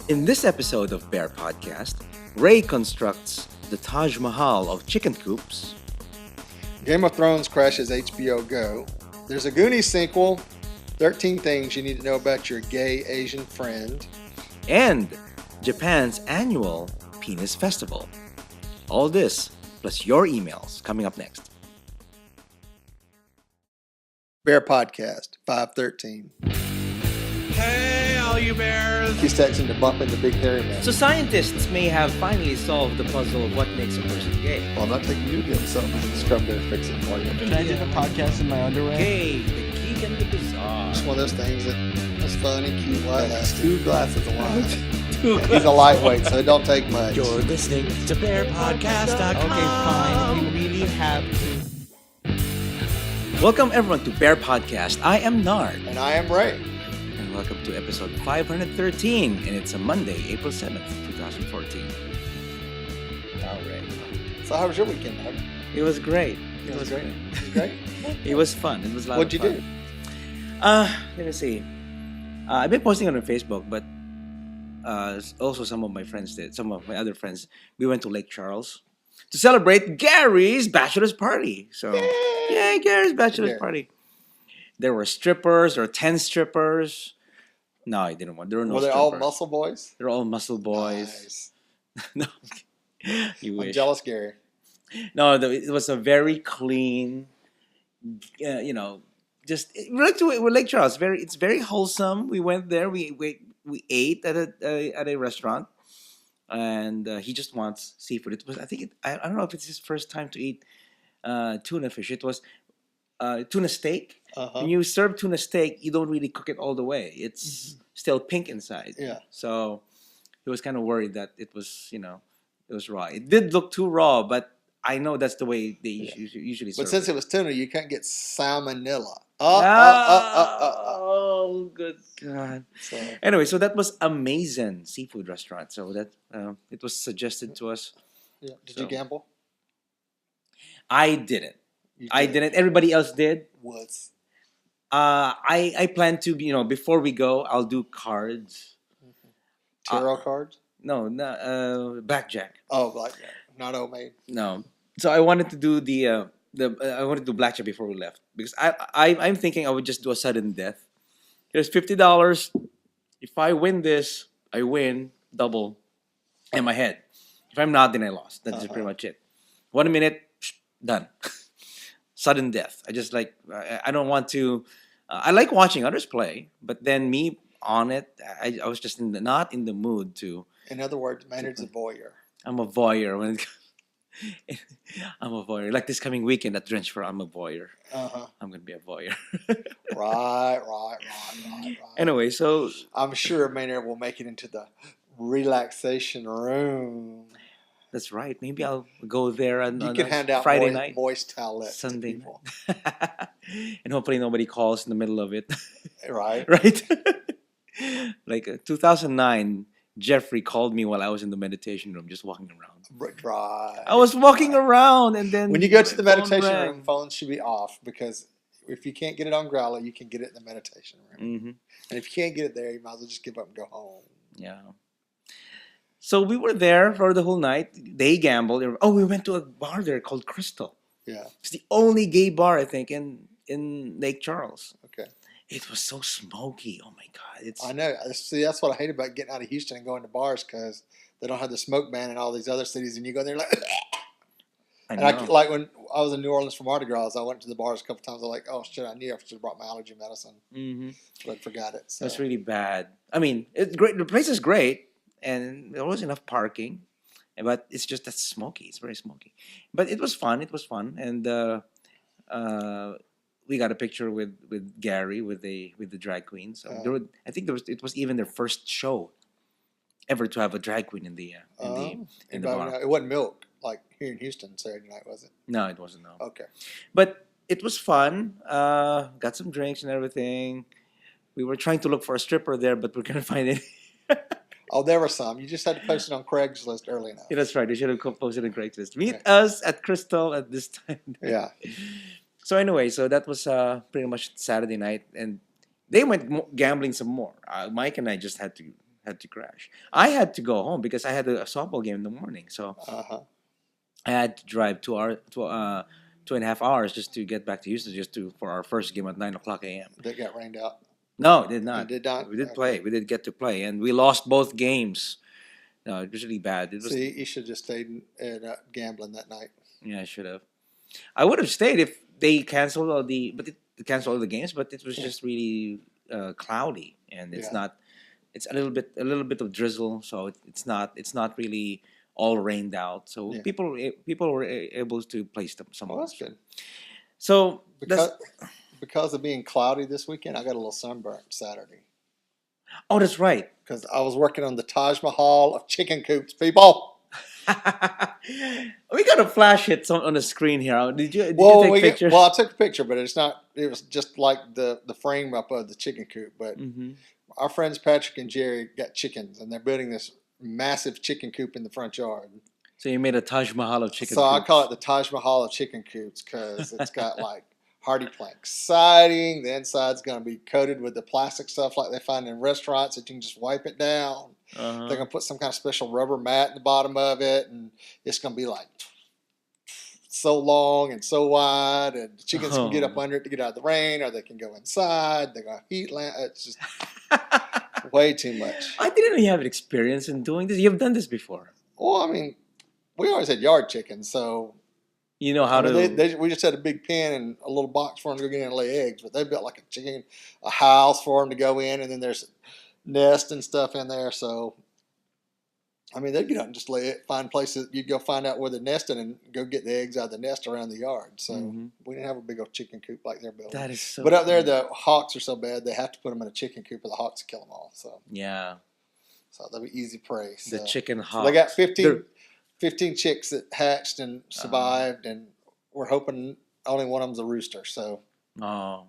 In this episode of Bear Podcast, Ray constructs the Taj Mahal of chicken coops, Game of Thrones crashes HBO Go. There's a Goonies sequel. 13 things you need to know about your gay Asian friend. and Japan's annual Penis Festival. All this, plus your emails, coming up next. Bear Podcast 513. Hey, all you bears! He's texting to bump into Big Hairy Man. So scientists may have finally solved the puzzle of what makes a person gay. Well, I'm not taking you to get something. Scrub there, fix it for you. Can I do the podcast in my underwear? Gay, the geek and the bizarre. It's one of those things that's fun and cute while it lasts. 2 glasses of wine. Two He's a lightweight, so it don't take much. You're listening to BearPodcast.com. Okay, fine. We really have to. Welcome everyone to Bear Podcast. I am Nard. And I am Ray. And welcome to episode 513. And it's a Monday, April 7th, 2014. All right. So how was your weekend, Nard? It was great. It was great. It was great? It was fun. It was a lot What'd of you fun. do? Let me see. I've been posting on Facebook, but also some of my friends did. Some of my other friends. We went to Lake Charles to celebrate Gary's bachelor's party. So, yay, Gary's bachelor's Gary. party. There were strippers. There were 10 strippers. No, I didn't want. There were no Were they strippers. all muscle boys? They're all muscle boys. Nice. No, you I'm wish. jealous, Gary. No, it was a very clean, just we're Lake Charles. It's very wholesome. We went there. We ate at a restaurant, and he just wants seafood. It was I don't know if it's his first time to eat tuna fish. It was tuna steak. Uh-huh. When you serve tuna steak, you don't really cook it all the way. It's still pink inside. Yeah. So he was kind of worried that it was it was raw. It did look too raw, but I know that's the way they usually serve But since it. it was tuna, you can't get salmonella. Oh, good God. So, Anyway, so that was amazing seafood restaurant. So that it was suggested to us. yeah. Did So- you gamble? I didn't. You I didn't. Everybody else did. Was. I plan to, before we go, I'll do cards. Tarot cards? No, blackjack. Oh, blackjack. Not homemade. No. So I wanted to do I wanted to do blackjack before we left because I'm thinking I would just do a sudden death. Here's $50. If I win this, I win double in my head. If I'm not, then I lost. That's pretty much it. 1 minute, done. Sudden death. I just I don't want to. I like watching others play, but then me on it, I was just not in the mood to. In other words, Maynard's a voyeur. I'm a voyeur when I'm a voyeur. Like this coming weekend at Drenchford, I'm a voyeur. Uh-huh. I'm gonna be a voyeur. Right. Anyway, so I'm sure Maynard will make it into the relaxation room. that's right. Maybe I'll go there on You can a hand out Friday night, moist towelettes Sunday to people. night, and hopefully nobody calls in the middle of it. Right? Right? 2009, Jeffrey called me while I was in the meditation room, just walking around. Right. I was walking around, and then When you go to the my phone meditation rang. room, phones should be off because if you can't get it on Growler, you can get it in the meditation room. Mhm. And if you can't get it there, you might as well just give up and go home. Yeah. So we were there for the whole night. They gambled. We went to a bar there called Crystal. Yeah. It's the only gay bar I think in Lake Charles. Okay. It was so smoky. Oh my God! It's I know. See, that's what I hate about getting out of Houston and going to bars because they don't have the smoke ban in all these other cities, and you go there like. I And know. like when I was in New Orleans for Mardi Gras, I went to the bars a couple times. I was like, oh shit, I knew I should have brought my allergy medicine, but I forgot it. So. That's really bad. I mean, it's great. The place is great, and there was enough parking, but it's just that smoky. It's very smoky, but it was fun. It was fun, and we got a picture with Gary with the drag queen. So I think it was even their first show ever to have a drag queen in the bar. It wasn't Milk like here in Houston Saturday night, was it? No, it wasn't. No, Okay. but it was fun. Got some drinks and everything. We were trying to look for a stripper there, but we couldn't find any. Oh, there were some. You just had to post it on Craigslist early enough. Yeah, that's right. We should have posted on Craigslist. Meet Okay. us at Crystal at this time. Yeah. So anyway, so that was pretty much Saturday night, and they went gambling some more. Mike and I just had to had to crash. I had to go home because I had a softball game in the morning, so I had to drive 2 hours, 2.5 hours just to get back to Houston, for our first game at 9:00 a.m. That got rained out. No, it did not. It did not? We did Okay. play. We did get to play, and we lost both games. No, it was really bad. It was. See, you should have just stayed gambling that night. Yeah, I should have. I would have stayed if they canceled they canceled all the games, but it was just really cloudy, and it's Yeah. not. It's a little bit of drizzle, so it's not really all rained out. So Yeah. people were able to play some. Well, that's good. So Because of being cloudy this weekend, I got a little sunburn Saturday. oh, that's right. Because I was working on the Taj Mahal of chicken coops, people. We gotta flash it on the screen here. Did you take pictures? Well, I took a picture, but it's not. It was just like the frame up of the chicken coop. But our friends Patrick and Jerry got chickens, and they're building this massive chicken coop in the front yard. So you made a Taj Mahal of chicken. So I coops. call it the Taj Mahal of chicken coops because it's got like hardy plank siding. The inside's going to be coated with the plastic stuff like they find in restaurants that you can just wipe it down. Uh-huh. They're going to put some kind of special rubber mat in the bottom of it, and it's going to be like so long and so wide, and the chickens can get up under it to get out of the rain, or they can go inside. They're going to heat lamp. It's just way too much. I didn't know you have experience in doing this. You've done this before. Well, I mean, we always had yard chickens, so You know how to. we just had a big pen and a little box for them to go get in and lay eggs. But they built like a house for them to go in, and then there's nest and stuff in there. So, I mean, they'd get out and just find places. You'd go find out where they're nesting and go get the eggs out of the nest around the yard. So we didn't have a big old chicken coop like they're building. That is so. But up there, the hawks are so bad they have to put them in a chicken coop, or the hawks kill them all. So Yeah, that'd be easy prey. the So. chicken So hawk. they got 15 chicks that hatched and survived, and we're hoping only one of them's a rooster. So, Oh.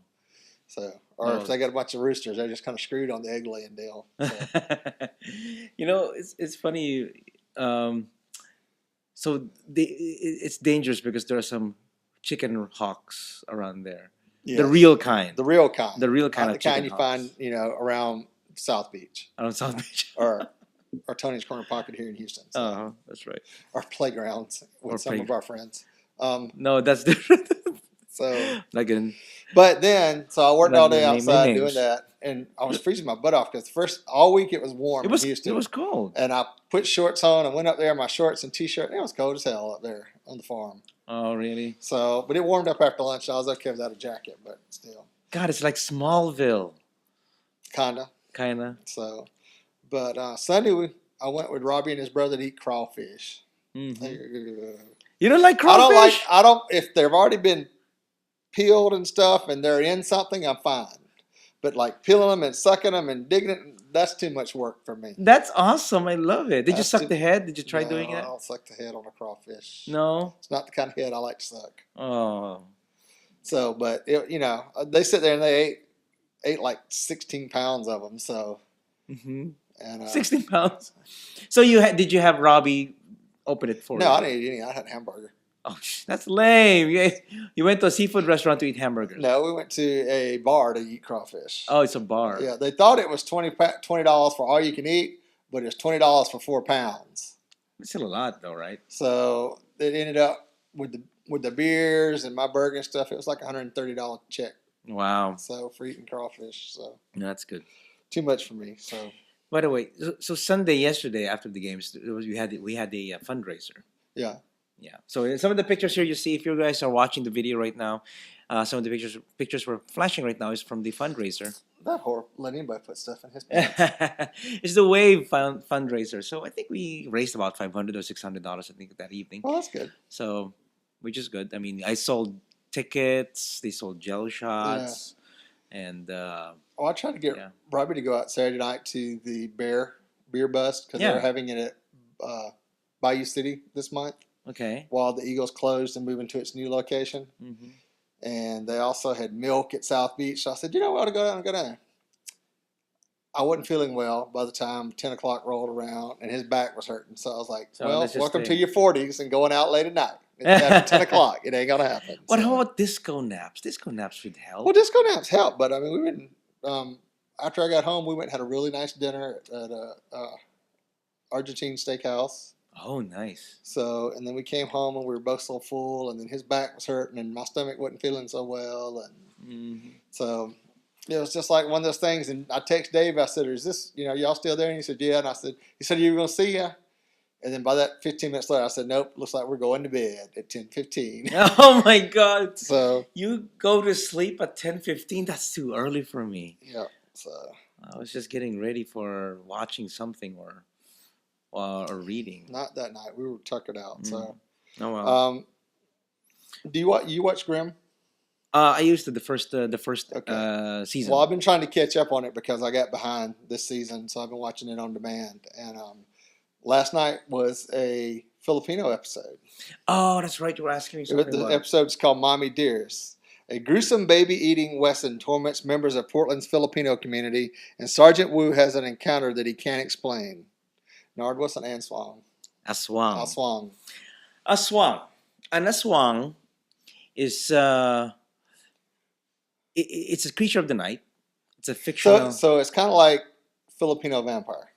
If they got a bunch of roosters, they're just kind of screwed on the egg laying deal. So. It's funny. It's dangerous because there are some chicken hawks around there. Yes. The real kind. The real kind. The real kind Not of the kind chicken you find, around South Beach around South Beach. or Tony's Corner Pocket here in Houston. So. That's right. Or playgrounds with some of our friends. No, that's different. So, Again. but then, so I worked all day Name outside names. doing that, and I was freezing my butt off because all week it was warm in Houston. It was cold. And I put shorts on. I went up there in my shorts and t-shirt. And it was cold as hell up there on the farm. Oh, really? So, but it warmed up after lunch. I was okay without a jacket, but still, God, it's like Smallville. kinda. So, but Sunday I went with Robbie and his brother to eat crawfish. Mm-hmm. You don't like crawfish? I don't. If they've already been peeled and stuff, and they're in something, I'm fine. But like peeling them and sucking them and digging it, that's too much work for me. That's awesome. I love it. Did you That's suck the head? Did you try No, doing I that? don't suck the head on a crawfish. No. It's not the kind of head I like to suck. Oh. So, but they sit there and they ate like 16 pounds of them. So, and 16 pounds. So did you have Robbie open it for you? No, I didn't eat any. I had a hamburger. Oh, that's lame. You went to a seafood restaurant to eat hamburgers. No, we went to a bar to eat crawfish. Oh, it's a bar. Yeah, they thought it was $20 for all you can eat, but it's $20 for 4 pounds. It's still a lot, though, right? So it ended up with the beers and my burger and stuff. It was like a $130 check. Wow. So for eating crawfish, so That's good. too much for me. So By the way, so Sunday yesterday after the games, we had a fundraiser. yeah, Yeah. So some of the pictures here you see, if you guys are watching the video right now, some of the pictures we're flashing right now is from the fundraiser. that whore let anybody put stuff in his pants. It's the Wave fundraiser. So I think we raised about $500 or $600. I think that evening. Well, that's good. So, which is good. I mean, I sold tickets. They sold gel shots, and I tried to get Robbie to go out Saturday night to the beer bust because they're having it at Bayou City this month. Okay. While the Eagles closed and moving to its new location. Mm-hmm. And they also had milk at South Beach. So I said, what, I ought to go down and go down. I wasn't feeling well by the time 10 o'clock rolled around, and his back was hurting. So I was like, welcome to your 40s and going out late at night. It's after 10 o'clock. It ain't going to happen. What about disco naps? Disco naps would help. Well, disco naps help, but I mean, we've been after I got home, we went and had a really nice dinner at a Argentine steakhouse. Oh, nice. So, and then we came home and we were both so full, and then his back was hurting and my stomach wasn't feeling so well, and so it was just like one of those things. And I text Dave. I said, "Is this, y'all still there?" And he said, "Yeah." And I said, "He said you were gonna see ya." And then by that 15 minutes later, I said, "Nope, looks like we're going to bed at 10:15." Oh my God! So You go to sleep at 10:15? That's too early for me. yeah, so I was just getting ready for watching something or reading. not that night. We were tuckered out. So, Oh well. do you watch Grimm? I used to the first season. Well, I've been trying to catch up on it because I got behind this season, so I've been watching it on demand. And last night was a Filipino episode. Oh, that's right. You were asking me something The about it. episode's called Mommy Dearest. A gruesome baby-eating Wesson torments members of Portland's Filipino community, and Sergeant Wu has an encounter that he can't explain. Nard, what's an aswang? Aswang. Aswang. Aswang. An aswang is it's a creature of the night. It's a fictional. So it's kind of like Filipino vampire.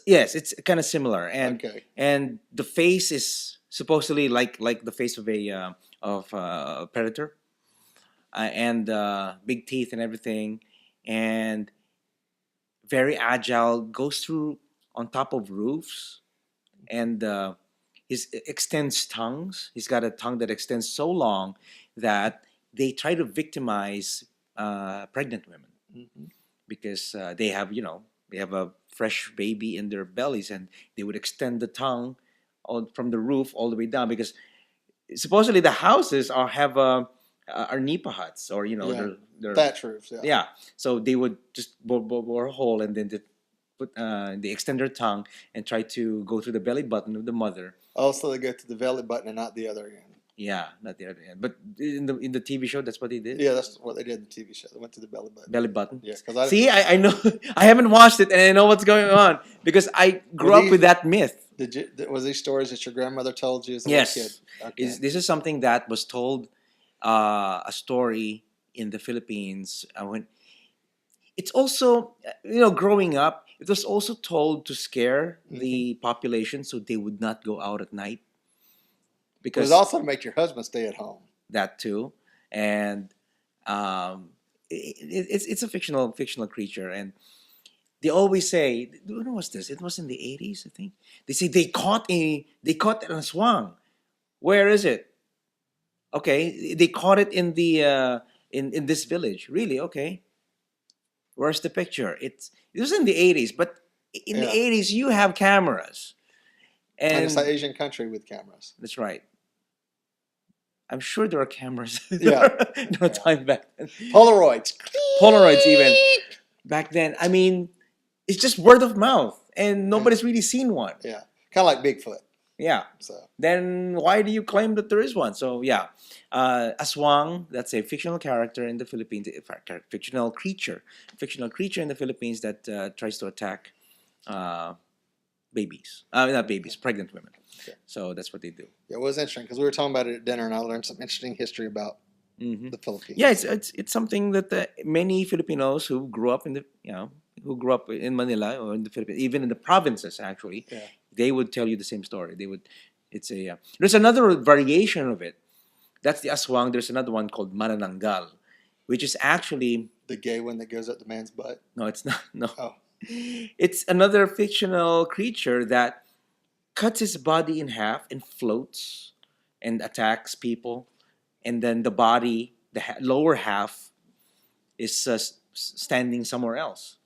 Yes, it's kind of similar, and Okay. and the face is supposedly like the face of a predator, and big teeth and everything, and very agile. Goes through on top of roofs, and his extends tongues. He's got a tongue that extends so long that they try to victimize pregnant women because they have a fresh baby in their bellies, and they would extend the tongue from the roof all the way down because supposedly the houses are nipa huts or they're Thatch roofs. Yeah. yeah. So they would just bore a hole and then they extend their tongue and try to go through the belly button of the mother. Also, they go to the belly button and not the other end. Yeah, not the other end. But in the TV show, that's what they did. Yeah, that's what they did in the TV show. They went to the belly button. Belly button. Yeah, because See, I know. I haven't watched it, and I know what's going on because I grew up with that myth. Was these stories that your grandmother told you as a Yes. little kid? Okay. This is something that was told a story in the Philippines when it's also growing up. It was also told to scare the population so they would not go out at night. It was also to make your husband stay at home. That too, and it's a fictional creature, and they always say, when was this? It was in the 80s, I think. They say they caught an aswang. Where is it? Okay, they caught it in the in this village. Really? Okay. Where's the picture? It was in the 80s, but in the 80s you have cameras. And it's an Asian country with cameras. That's right. I'm sure there are cameras. Yeah. No time back then. Polaroids even. Back then. I mean, it's just word of mouth. And nobody's really seen one. Yeah. Kind of like Bigfoot. Yeah. So Then why do you claim that there is one? So yeah. Aswang, that's a fictional character in the Philippines. Fictional creature in the Philippines that tries to attack babies. Not babies, pregnant women. Okay. So that's what they do. Yeah, it was interesting because we were talking about it at dinner, and I learned some interesting history about Mm-hmm. the Philippines. Yeah, it's something that many Filipinos who grew up in Manila or in the Philippines, even in the provinces, actually, they would tell you the same story. There's another variation of it. That's the aswang. There's another one called manananggal, which is actually The gay one that goes up the man's butt. no, it's not. No, Oh, it's another fictional creature that cuts his body in half and floats and attacks people. And then the body, the lower half, is standing somewhere else.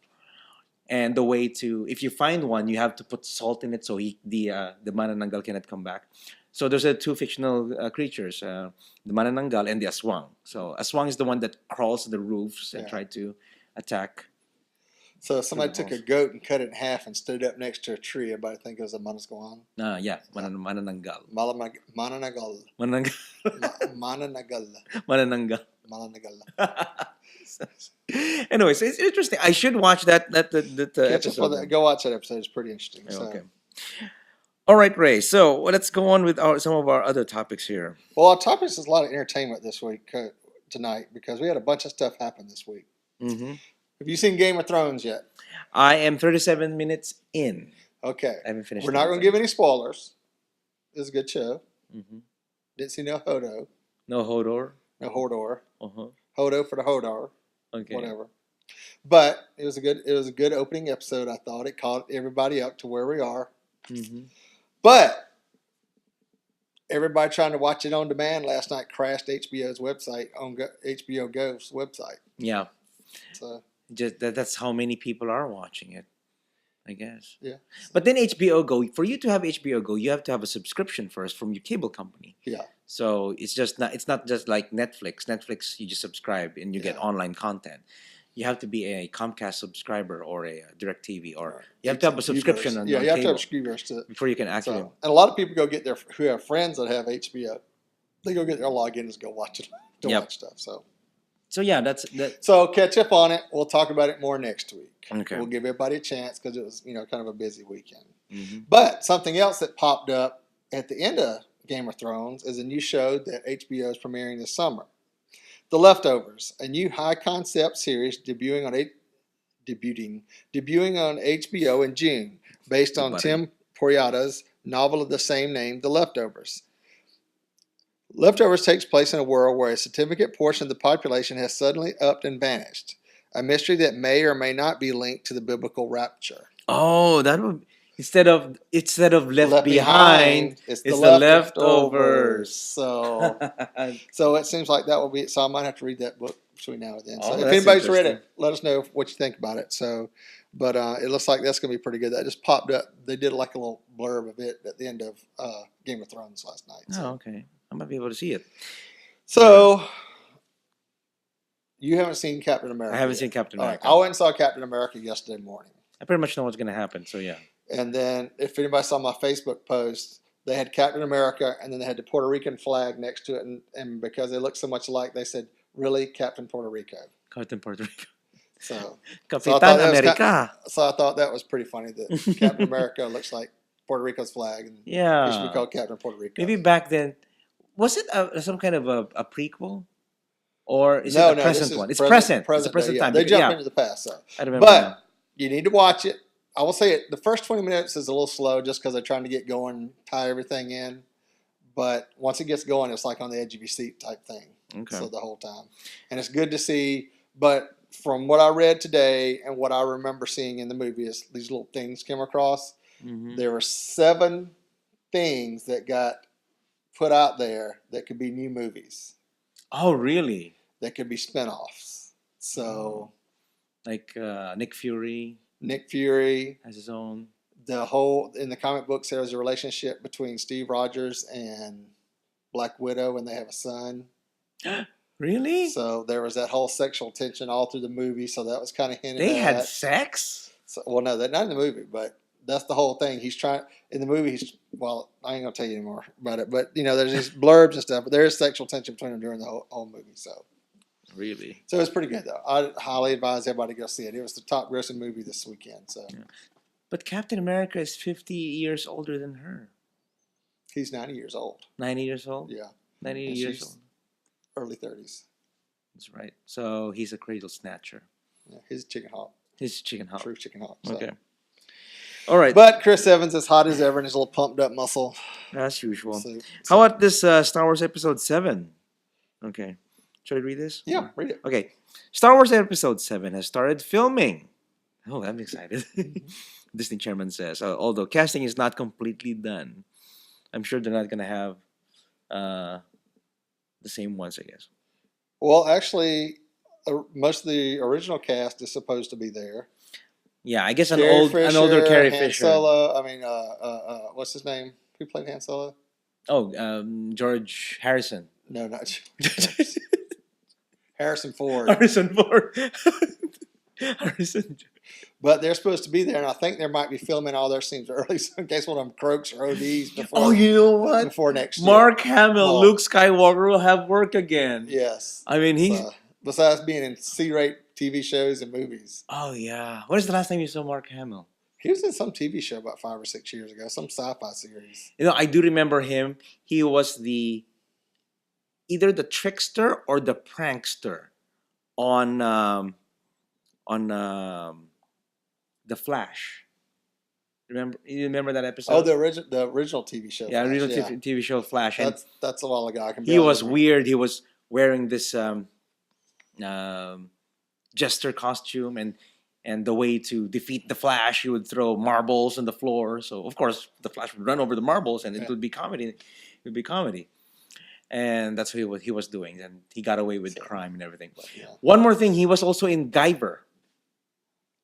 And the way if you find one, you have to put salt in it so the manananggal cannot come back. So there's two fictional creatures, the manananggal and the aswang. So aswang is the one that crawls to the roofs and try to attack. so if somebody took a goat and cut it in half and stood up next to a tree, everybody think it was a manasguan. Yeah, manananggal. Mananagal. Manananggal. Mananagal. Manananggal. Mananagal. Anyways, it's interesting. I should watch that episode. Go watch that episode. It's pretty interesting. So. Okay. All right, Ray. So let's go on with some of our other topics here. Well, our topics is a lot of entertainment this week tonight because we had a bunch of stuff happen this week. Mm-hmm. Have you seen Game of Thrones yet? I am 37 minutes in. Okay. I haven't finished. We're not going to give any spoilers. It's a good show. Mm-hmm. Didn't see no Hodo. No Hodor. No Hodor. Uh-huh. Hodo for the Hodor. Okay. Whatever. But it was a good opening episode. I thought it caught everybody up to where we are. Mm-hmm. But everybody trying to watch it on demand last night crashed HBO's website on HBO Go's website. Yeah. So Just that's how many people are watching it, I guess. yeah. But then HBO Go, for you to have HBO Go, you have to have a subscription first from your cable company. Yeah. So it's not just like Netflix. Netflix, you just subscribe and you get Yeah. online content. You have to be a Comcast subscriber or a DirecTV, or you have to have a subscription on you have to cable have subscribers to before you can actually. So, and a lot of people go get who have friends that have HBO. They go get their logins, go watch it, watch stuff. So yeah, that's that. So catch up on it. We'll talk about it more next week. Okay. We'll give everybody a chance because it was kind of a busy weekend. Mm-hmm. But something else that popped up at the end of Game of Thrones is a new show that HBO is premiering this summer. The Leftovers, a new high concept series debuting on HBO in June, based on Tim Porriata's novel of the same name, The Leftovers. Leftovers takes place in a world where a significant portion of the population has suddenly upped and vanished, a mystery that may or may not be linked to the biblical rapture. Oh, that would instead of left behind, it's the the leftovers. So it seems like that will be. So I might have to read that book between now and then. So Oh, if that's anybody's read interesting. it, let us know what you think about it. So, but it looks like that's going to be pretty good. That just popped up. They did like a little blurb of it at the end of Game of Thrones last night. So. Oh, okay. I might be able to see it. So you haven't seen Captain America. I haven't yet. seen Captain All right. America. I went and saw Captain America yesterday morning. I pretty much know what's going to happen. So yeah. And then if anybody saw my Facebook post, they had Captain America and then they had the Puerto Rican flag next to it. And because they look so much alike, they said, really, Captain Puerto Rico? Captain Puerto Rico. So Capitan I thought that was America. so I thought that was pretty funny that Captain America looks like Puerto Rico's flag. And he should Yeah. be called Captain Puerto Rico. Maybe back then, was it some kind of a prequel? Or is no, it a this present is one? It's present. It's a day, present yeah. time. They jump Yeah, into the past. So. I remember now. But you need to watch it. I will say it. The first 20 minutes is a little slow just because they're trying to get going, tie everything in. But once it gets going, it's like on the edge of your seat type thing. Okay. So the whole time, and it's good to see. But from what I read today and what I remember seeing in the movie, is these little things came across. Mhm. There were 7 things that got put out there that could be new movies, Oh, really? that could be spinoffs. So Like Nick Fury Nick Fury. has his own. The whole in the comic books there was a relationship between Steve Rogers and Black Widow and they have a son. Really? So there was that whole sexual tension all through the movie. So that was kind of hinted They at. had sex? So, well, no, not in the movie, but that's the whole thing. He's trying in the movie. Well, I ain't gonna tell you anymore about it. But there's these blurbs and stuff. But there is sexual tension between them during the whole movie. So Really? it's pretty good though. I highly advise everybody to go see it. It was the top grossing movie this weekend. So Yeah. But Captain America is 50 years older than her. he's 90 years old. 90 years old? Yeah, 90 And years she's- old. early 30s. That's right. So he's a cradle snatcher. Yeah, he's a chicken hawk. He's chicken hawk. True chicken hawk. So. Okay. All right. But Chris Evans is hot as ever in his little pumped up muscle. As usual. So- How about this Star Wars Episode 7? Okay. Should I read this? Yeah, read it. Okay. Star Wars Episode 7 has started filming. Oh, I'm excited. Disney chairman says, although casting is not completely done, I'm sure they're not going to have the same ones, I guess. Well, actually, most of the original cast is supposed to be there. Yeah, I guess an Carrie older Carrie Han Fisher. Solo. I mean, what's his name? Who played Han Solo? Oh, George Harrison. No, not Harrison Ford. Harrison Ford. Harrison. But they're supposed to be there, and I think they might be filming all their scenes early, so in case one of them croaks or ODs before. Oh, you know what? Before next year. Mark Hamill, Well, Luke Skywalker will have work again. Yes. I mean, he's. So, besides being in C-rate TV shows and movies, Oh yeah. When is the last time you saw Mark Hamill? he was in some TV show about 5 or 6 years ago, some sci-fi series. You know, I do remember him. He was either the trickster or the prankster on on the Flash. You remember that episode? Oh, the original TV show. Yeah, Flash, original yeah. TV show Flash, and That's a while ago. I can. he was weird. He was wearing this jester costume, and the way to defeat the Flash, he would throw marbles on the floor. So of course the Flash would run over the marbles, and it would be comedy. It would be comedy, and that's what he was doing. And he got away with crime and everything. Yeah. One more thing, he was also in Guyver.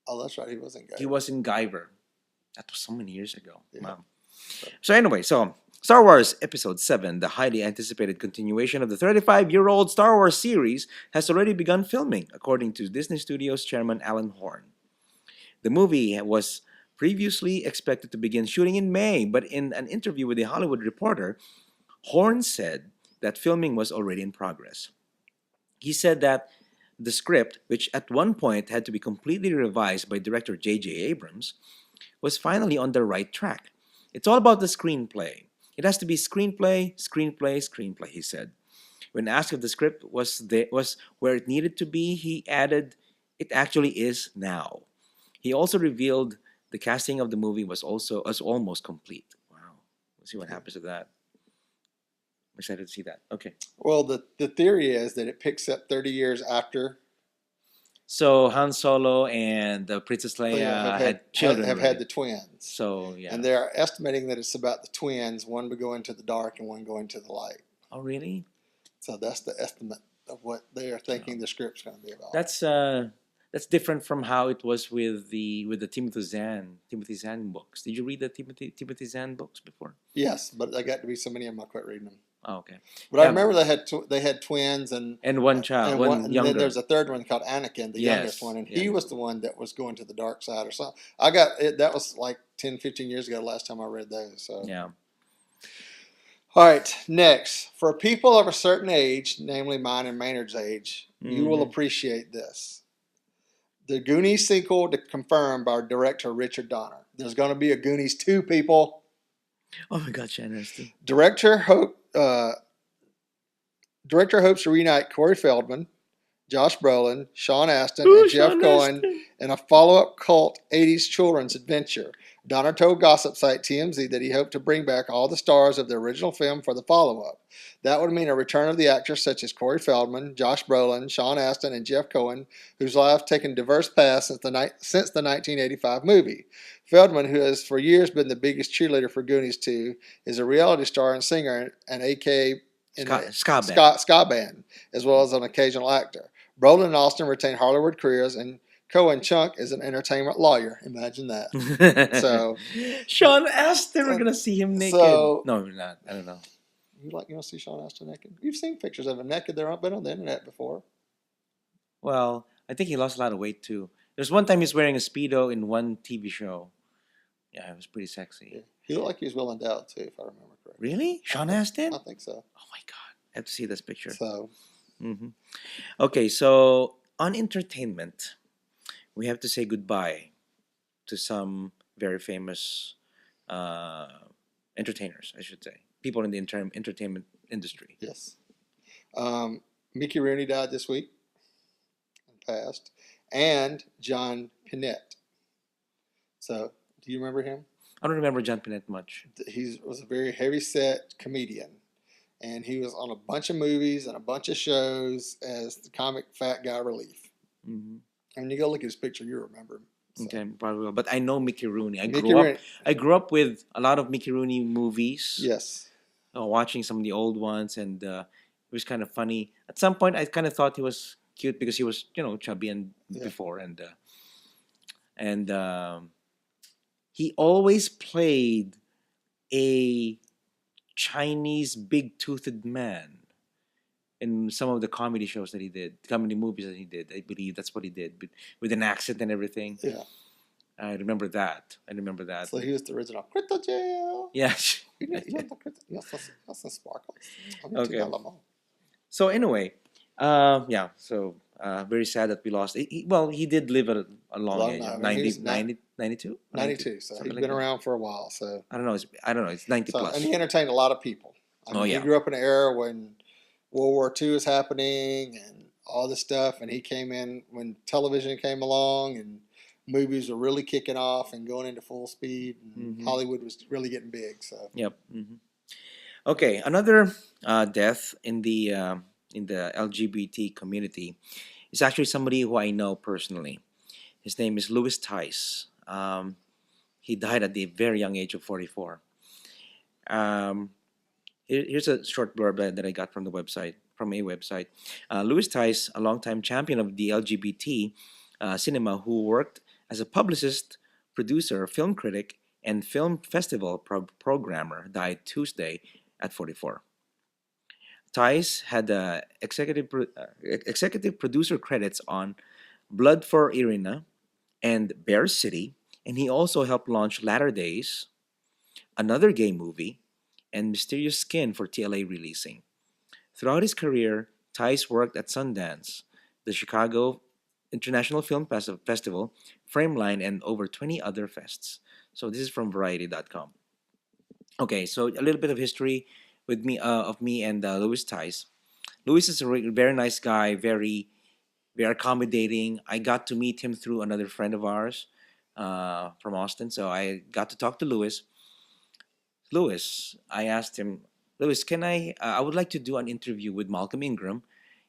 Oh, that's right. He was in Guyver. He was in Guyver. That was so many years ago. Yeah. Wow. So anyway, Star Wars Episode 7, the highly anticipated continuation of the 35-year-old Star Wars series, has already begun filming, according to Disney Studios chairman Alan Horn. The movie was previously expected to begin shooting in May, but in an interview with The Hollywood Reporter, Horn said that filming was already in progress. He said that the script, which at one point had to be completely revised by director J.J. Abrams, was finally on the right track. It's all about the screenplay. It has to be screenplay, he said. When asked if the script was where it needed to be, he added, "It actually is now." He also revealed the casting of the movie was almost complete. Wow. We'll see what happens to that. I'm excited to see that. Okay. Well, the theory is that it picks up 30 years after. So Han Solo and Princess Leia had children. Have had the twins. So, yeah. And they're estimating that it's about the twins, one would go into the dark and one go into the light. Oh, really? So that's the estimate of what they are thinking the script's going to be about. That's different from how it was with the Timothy Zahn books. Did you read the Timothy Zahn books before? Yes, but I got to be so many of them I quit reading them. Oh, okay. But I remember they had twins and one child, and younger. then there's a third one called Anakin, the youngest one, and he was the one that was going to the dark side or something. I got it. That was like 10, 15 years ago. Last time I read those. So yeah. All right. Next, for people of a certain age, namely mine and Maynard's age, you will appreciate this. The Goonies sequel confirmed by director Richard Donner. There's going to be a Goonies 2, people. Oh my God, Shannon. Director hopes to reunite Corey Feldman, Josh Brolin, Sean Astin, and Jeff Cohen in a follow-up cult 80s children's adventure. Donner told gossip site TMZ that he hoped to bring back all the stars of the original film for the follow-up. That would mean a return of the actors such as Corey Feldman, Josh Brolin, Sean Astin, and Jeff Cohen, whose lives taken diverse paths since the 1985 movie. Feldman, who has for years been the biggest cheerleader for Goonies 2, is a reality star and singer and a.k.a. ska band, as well as an occasional actor. Brolin and Austin retain Hollywood careers, and Cohen Chunk is an entertainment lawyer. Imagine that. So, Sean Astin, we're gonna see him naked. No, we're not. I don't know. You want to see Sean Astin naked? You've seen pictures of him naked. They've been on the internet before. Well, I think he lost a lot of weight too. There's one time he's wearing a Speedo in one TV show. Yeah, it was pretty sexy. Yeah. He looked like he was well endowed too, if I remember correctly. Really? Sean Astin? I think so. Oh my God. I have to see this picture. So. Okay, so on entertainment, we have to say goodbye to some very famous entertainers, I should say. People in the entertainment industry. Yes. Mickey Rooney died this week and passed. And John Pinette. So, do you remember him? I don't remember John Pinette much. He was a very heavy-set comedian. And he was on a bunch of movies and a bunch of shows as the comic fat guy relief. And when you go look at his picture, you remember him. So. Okay, probably will. But I know Mickey Rooney. I grew up with a lot of Mickey Rooney movies. Yes. Watching some of the old ones, and it was kind of funny. At some point, I kind of thought he was cute because he was, chubby and before, and he always played a Chinese big-toothed man in some of the comedy shows that he did, comedy movies that he did. I believe that's what he did, but with an accent and everything. Yeah. I remember that. So he was the original Crypto Jail. Yeah. You got some sparkles. Okay. So anyway, so very sad that we lost. He did live a long age, 92? 92. So he's been around for a while. So I don't know. It's 90 plus. And he entertained a lot of people. He grew up in an era when World War II was happening and all this stuff, and he came in when television came along and movies were really kicking off and going into full speed, and Hollywood was really getting big. So Yep. Okay, another death in the LGBT community is actually somebody who I know personally. His name is Lewis Tice. He died at the very young age of 44. Um, Here's a short blurb that I got from a website. Lewis Tice, a longtime champion of the LGBT cinema, who worked as a publicist, producer, film critic, and film festival programmer, died Tuesday at 44. Tice had executive producer credits on Blood for Irina and Bear City, and he also helped launch Latter Days, another gay movie, and Mysterious Skin for TLA releasing. Throughout his career, Tice worked at Sundance, the Chicago International Film Festival, Frameline, and over 20 other fests. So this is from Variety.com. Okay, so a little bit of history with me of me and Lewis Tice. Lewis is a very nice guy, very accommodating. I got to meet him through another friend of ours from Austin, so I got to talk to Lewis. I asked him, Lewis, can I would like to do an interview with Malcolm Ingram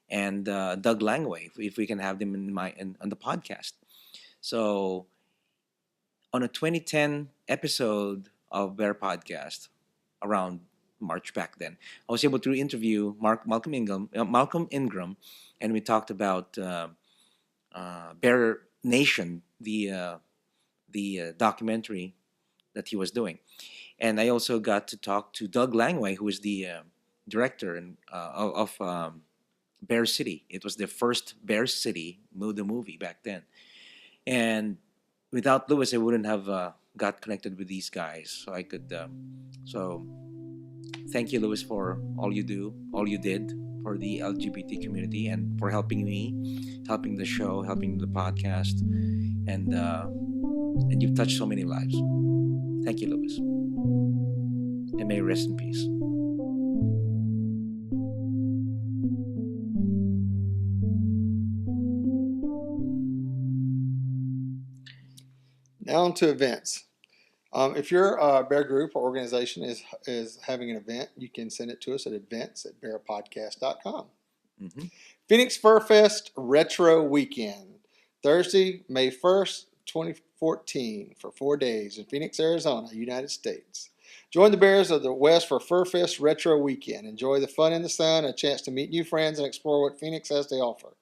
and Doug Langway, if we can have them on the podcast. So on a 2010 episode of Bear Podcast, around March back then, I was able to interview Malcolm Ingram, and we talked about Bear Nation, the documentary that he was doing. And I also got to talk to Doug Langway, who is the director of Bear City. It was the first Bear City movie back then. And without Lewis, I wouldn't have got connected with these guys. So I could. So thank you, Lewis, for all you did for the LGBT community, and for helping me, helping the show, helping the podcast, and you've touched so many lives. Thank you, Lewis. And may he rest in peace. now on to events. If your Bear group or organization is having an event, you can send it to us at events@bearpodcast.com. Mm-hmm. Phoenix Fur Fest Retro Weekend, Thursday, May 1st, 2014, for 4 days in Phoenix, Arizona, United States. Join the Bears of the West for Fur Fest Retro Weekend. Enjoy the fun in the sun, a chance to meet new friends, and explore what Phoenix has to offer.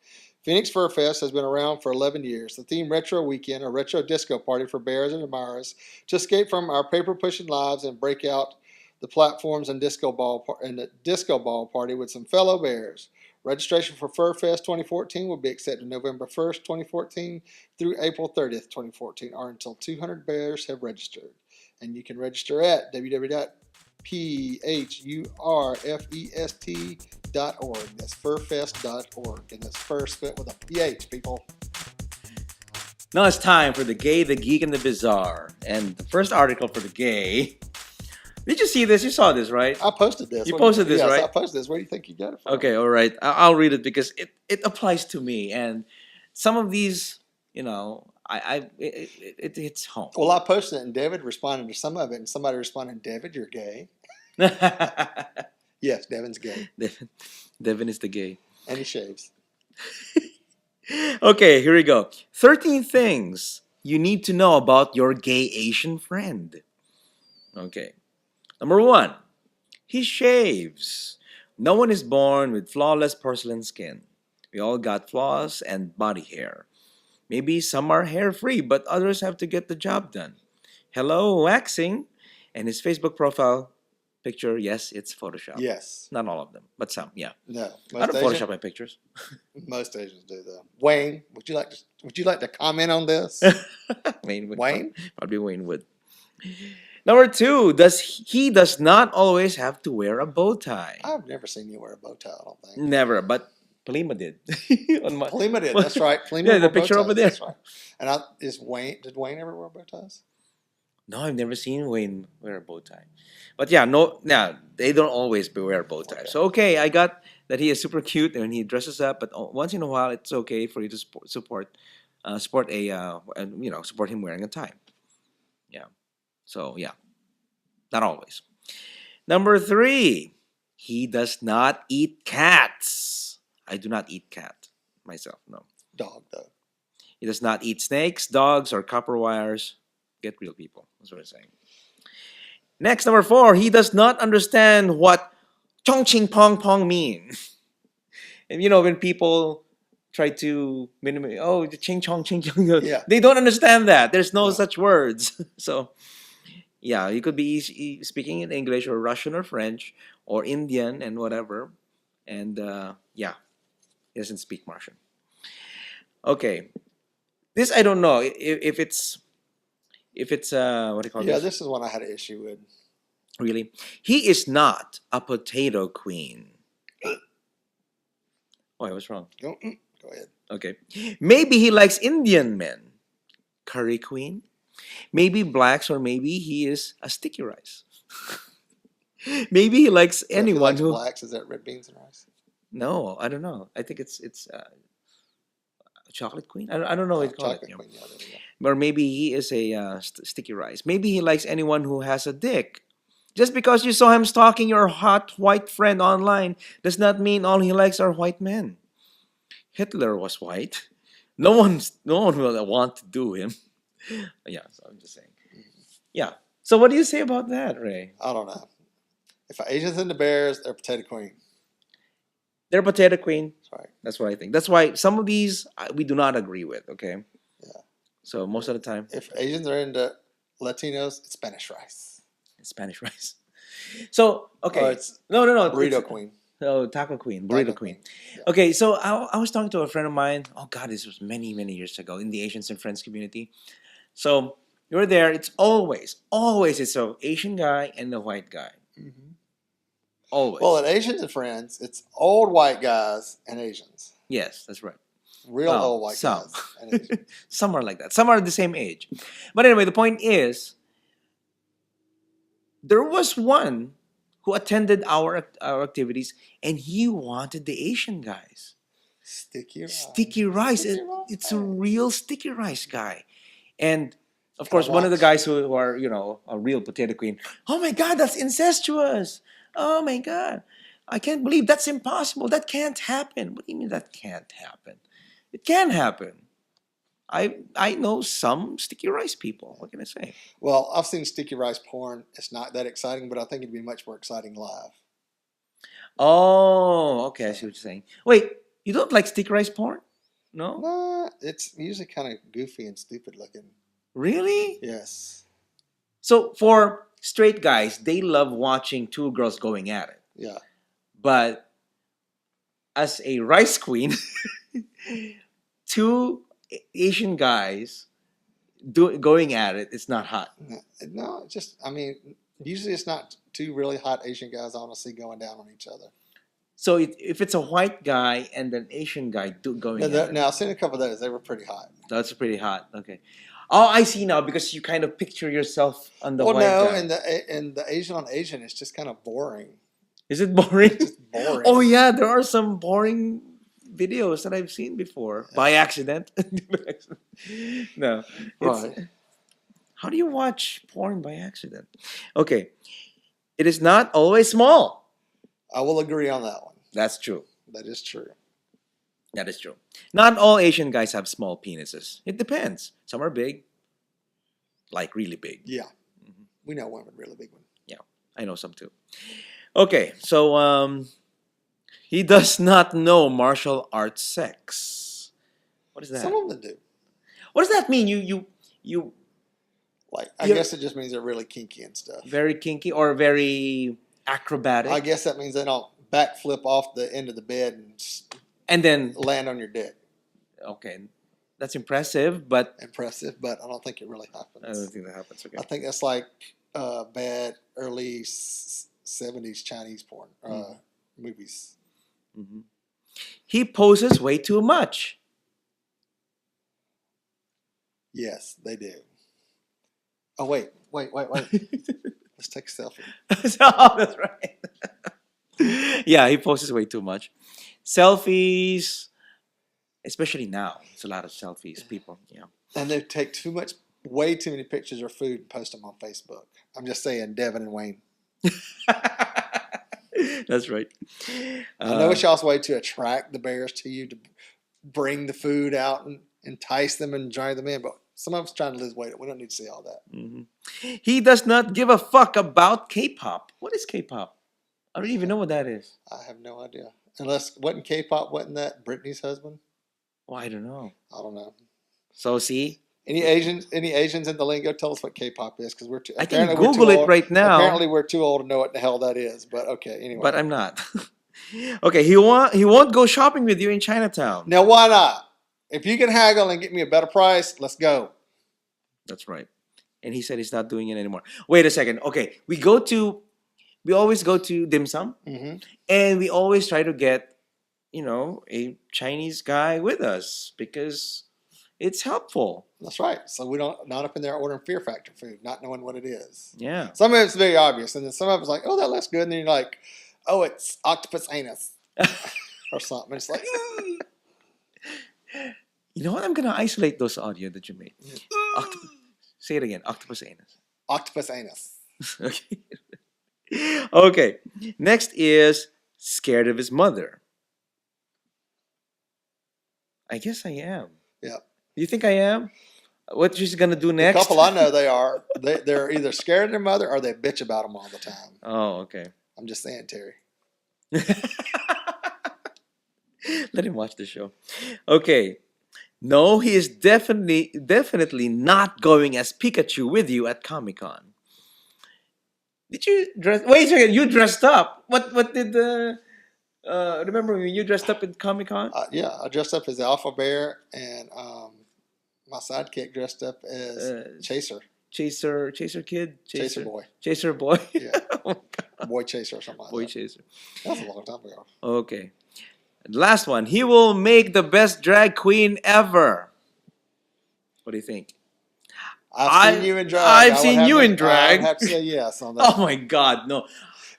Phoenix Fur Fest has been around for 11 years. The theme Retro Weekend, a retro disco party for bears and admirers to escape from our paper-pushing lives and break out the platforms and the disco ball party with some fellow bears. Registration for Fur Fest 2014 will be accepted November 1st, 2014 through April 30th, 2014, or until 200 bears have registered. And you can register at www.phurfest.org. That's furfest.org. And that's fur spelled with a PH, people. Now it's time for the Gay, the Geek, and the Bizarre. And the first article for the Gay. Did you see this? You saw this, right? I posted this. You posted this, right? I posted this. Where do you think you got it from? Okay, all right. I'll read it because it applies to me. And some of these, it hits home. Well, I posted it, and David responded to some of it, and somebody responded, David, you're gay. Yes, Devin's gay. Devin is the gay. And he shaves. Okay, here we go. 13 things you need to know about your gay Asian friend. Okay. Number 1, he shaves. No one is born with flawless porcelain skin. We all got flaws and body hair. Maybe some are hair-free, but others have to get the job done. Hello, waxing. And his Facebook profile picture, yes, it's Photoshop. Yes. Not all of them, but some, yeah. No. I don't Photoshop my pictures. Most Asians do, though. Wayne, would you like to comment on this? Wayne would. Wayne? Probably Wayne would. Number 2, he does not always have to wear a bow tie. I've never seen you wear a bow tie, I don't think. Never, but Palima did. Palima did, that's right. Palima yeah, the picture over there. That's right. And did Wayne ever wear bow ties? No, I've never seen Wayne wear a bow tie. But yeah, no, they don't always wear bow ties. Okay. So okay, I got that he is super cute and he dresses up, but once in a while, it's okay for you to support him wearing a tie. Yeah. So yeah, not always. Number 3, he does not eat cats. I do not eat cat myself. No, Dog though. he does not eat snakes, dogs, or copper wires. Get real, people. That's what I'm saying. Next, number 4, he does not understand what chong ching pong pong mean. And when people try to minimize, the ching chong ching chong, Yeah. they don't understand that. There's no No. such words. So, yeah, you could be speaking in English or Russian or French or Indian and whatever. And he doesn't speak Martian. Okay. This I don't know if it's what do you call Yeah, this? this is one I had an issue with. Really? He is not a potato queen. Why? What's wrong? Go ahead. Okay. Maybe he likes Indian men. Curry queen? Maybe blacks, or maybe he is a sticky rice. Maybe he likes So if he anyone likes who. blacks, is that red beans and rice? No, I don't know. I think it's chocolate queen. I don't know what you call it. Chocolate queen. Yeah, there we go. Or maybe he is a sticky rice. Maybe he likes anyone who has a dick. Just because you saw him stalking your hot white friend online does not mean all he likes are white men. Hitler was white. No one will want to do him. Yeah, so I'm just saying. Yeah. So what do you say about that, Ray? I don't know. If Asians and the Bears, they're potato queen. They're potato queen. Sorry. That's what I think. That's why some of these we do not agree with. Okay. Yeah. So most of the time, If Asians are into Latinos, it's Spanish rice. it's Spanish rice. So okay. Or it's No. burrito It's- queen. Oh, taco queen, burrito Taco queen. Yeah. Okay, so I was talking to a friend of mine. Oh God, this was many years ago in the Asians and Friends community. So you're there. It's always it's a Asian guy and a white guy. Mm-hmm. Always. Well, at Asians and Friends, it's old white guys and Asians. Yes, that's right. Real Well, old white some. guys and Asians. Some are like that. Some are the same age. But anyway, the point is, there was one who attended our activities, and he wanted the Asian guys. Sticky rice. Sticky rice. Sticky rice. It's a real sticky rice guy. And of Can I course, one of the watch? guys who are, a real potato queen. Oh my God, that's incestuous. Oh my God. I can't believe that's impossible. That can't happen. What do you mean that can't happen? It can happen. I know some sticky rice people. What can I say? Well, I've seen sticky rice porn. It's not that exciting, but I think it'd be much more exciting live. Oh, okay. I see what you're saying. Wait, you don't like sticky rice porn? No? Nah, it's usually kind of goofy and stupid looking. Really? Yes. So for straight guys, they love watching two girls going at it. Yeah. But as a rice queen, two Asian guys going at it, it's not hot. No, it's just, I mean, usually it's not two really hot Asian guys I want to see going down on each other. So if it's a white guy and an Asian guy going at it, Now, I've seen a couple of those. They were pretty hot. that's pretty hot. Okay. Oh, I see now, because you kind of picture yourself on the Well, white no, guy. and the Asian on Asian is just kind of boring. Is it boring? It's just boring. Oh yeah, there are some boring videos that I've seen before by accident. No. Right. How do you watch porn by accident? Okay. It is not always small. I will agree on that one. That's true. That is true. That is true. Not all Asian guys have small penises. It depends. Some are big, like really big. Yeah. Mhm. We know one, really big one. I know some too. Okay, so he does not know martial arts sex. What is that? Some of them do. What does that mean? You Like, I Yeah. guess it just means they're really kinky and stuff. very kinky or very acrobatic, I guess that means they don't backflip off the end of the bed and and then land on your dick. okay, that's impressive, but Impressive, but I don't think it really I don't happens. think that happens. Okay. I think that's like bad early 70s Chinese porn movies. Mhm. He poses way too much. Yes, they do. Oh, wait. Let's take a selfie. Oh, that's right. Yeah, he posts way too much. Selfies, especially now. It's a lot of selfies, people. Yeah. And they take way too many pictures of food and post them on Facebook. I'm just saying, Devin and Wayne. That's right. I know it's y'all's way to attract the bears to you, to bring the food out and entice them and drive them in, but some of us trying to lose weight. We don't need to see all that. Mhm. He does not give a fuck about K-pop. What is K-pop? I don't even know what that is. I have no idea. Unless, wasn't K-pop, wasn't that Britney's husband? Well, I don't know. I don't know. So see, Any Asians in the lingo? Tell us what K-pop is, because we're too. I can apparently we're too Google it old- right now. Apparently, we're too old to know what the hell that is. But okay, anyway. But I'm not. Okay, he won't go shopping with you in Chinatown. Now, why not? If you can haggle and get me a better price, let's go. That's right. And he said he's not doing it anymore. Wait a second. Okay, we always go to dim sum, Mm-hmm. and we always try to get, a Chinese guy with us because it's helpful. That's right. So we not up in there ordering Fear Factor food, not knowing what it is. Yeah. Some of it's very obvious, and then some of it's like, oh, that looks good, and then you're like, oh, it's octopus anus or something. It's like, You know what? I'm gonna isolate those audio that you made. Say it again. Octopus anus. octopus anus. Okay. Okay. Next is scared of his mother. I guess I am. Yeah. Do you think I am? What she's gonna do The next? couple I know, they're either scared of their mother or they bitch about them all the time. Oh, okay. I'm just saying, Terry. Let him watch the show. Okay. No, he is definitely not going as Pikachu with you at Comic-Con. Did you dress? Wait a second, you dressed up. What did the? Remember when you dressed up at Comic-Con? Yeah, I dressed up as Alpha Bear, and my sidekick dressed up as Chaser. Chaser Kid? Chaser Boy. Chaser Boy? Yeah. Oh, God. Boy Chaser or something like Boy that. Chaser. That was a long time ago. Okay. Last one. He will make the best drag queen ever. What do you think? I've seen you in drag. I've seen you in drag. I would have to say yes on that. Oh my God, no.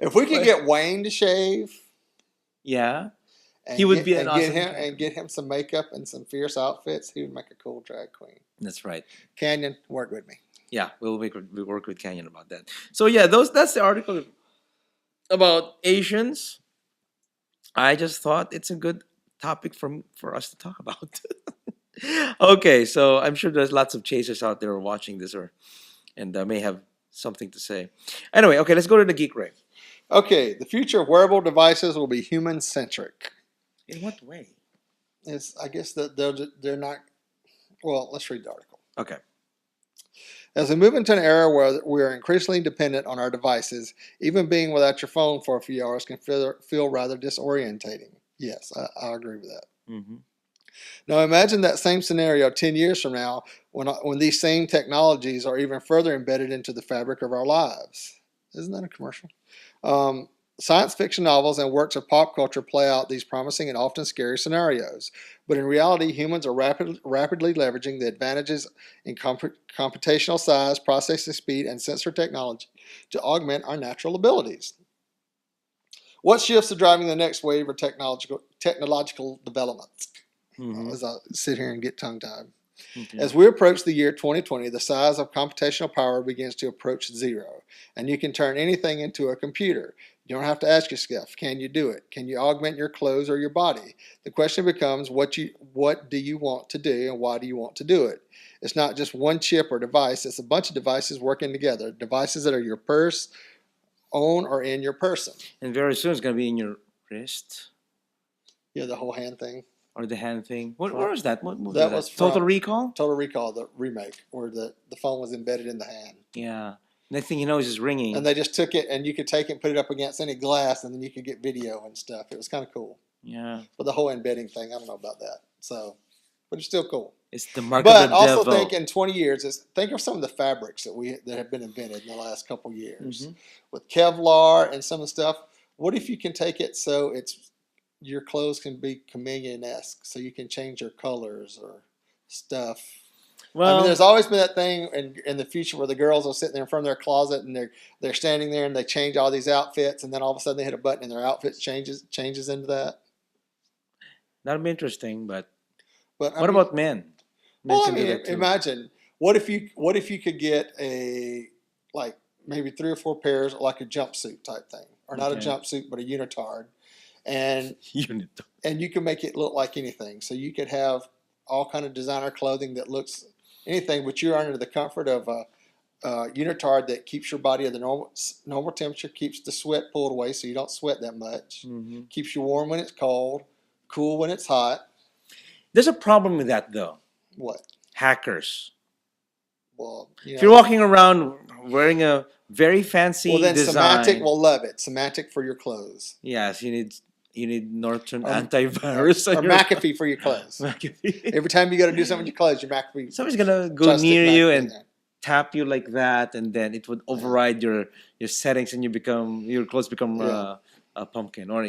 If we could get Wayne to shave, Yeah. and He would be an awesome get him some makeup and some fierce outfits, he would make a cool drag queen. That's right. Canyon, work with me. Yeah, we'll work with Canyon about that. So yeah, that's the article about Asians. I just thought it's a good topic for us to talk about. Okay, so I'm sure there's lots of chasers out there watching this and may have something to say. Anyway, okay, let's go to the Geek Ray. Okay, the future of wearable devices will be human-centric. In what way? I guess that they're not. Well, let's read the article. Okay. As we move into an era where we are increasingly dependent on our devices, even being without your phone for a few hours can feel rather disorientating. Yes, I agree with that. Mm-hmm. Now imagine that same scenario 10 years from now when these same technologies are even further embedded into the fabric of our lives. Isn't that a commercial? Science fiction novels and works of pop culture play out these promising and often scary scenarios. But in reality, humans are rapidly leveraging the advantages in computational size, processing speed, and sensor technology to augment our natural abilities. What shifts are driving the next wave of technological developments? Mm-hmm. As I sit here and get tongue-tied. Okay. As we approach the year 2020, the size of computational power begins to approach zero, and you can turn anything into a computer. You don't have to ask yourself, can you do it? Can you augment your clothes or your body? The question becomes, what do you want to do, and why do you want to do it? It's not just one chip or device. It's a bunch of devices working together, devices that are your purse, own, or in your person. And very soon it's going to be in your wrist Yeah, the whole hand thing. or the hand thing. What was that? What movie That was was that? Total from- Recall? Total Recall, the remake, where the phone was embedded in the hand. Yeah. Next thing you know, it's just ringing. And they just took it, and you could take it and put it up against any glass, and then you could get video and stuff. It was kind of cool. Yeah. But the whole embedding thing, I don't know about that. So, but it's still cool. It's the mark But of the also devil. think in 20 years, think of some of the fabrics that have been invented in the last couple years. Mhm. With Kevlar and some of the stuff. What if you can take it so your clothes can be chameleon-esque, so you can change your colors or stuff? Well, I mean, there's always been that thing in the future where the girls will sit there in front of their closet and they're standing there and they change all these outfits, and then all of a sudden they hit a button and their outfit changes into that. that'd be interesting. But But I what mean, about men? Men well, I can do mean, that too. imagine what if you could get a like maybe 3 or 4 pairs like a jumpsuit type thing, or not a Okay. jumpsuit but a unitard, and Unit. you can make it look like anything. So you could have all kind of designer clothing that looks anything, but you're under the comfort of a unitard that keeps your body at the normal temperature, keeps the sweat pulled away so you don't sweat that much, Mm-hmm. keeps you warm when it's cold, cool when it's hot. There's a problem with that though. What? Hackers. Well, If you're walking around wearing a very fancy well, then design, Semantic will love it. Semantic for your clothes. yes, you need Norton Or- antivirus Or on your McAfee for your clothes. McAfee. Every time you got to do something with your clothes, your McAfee. Somebody's gonna go joystick near you McAfee and there. tap you like that, and then it would override your settings, and your clothes become Yeah. a pumpkin, or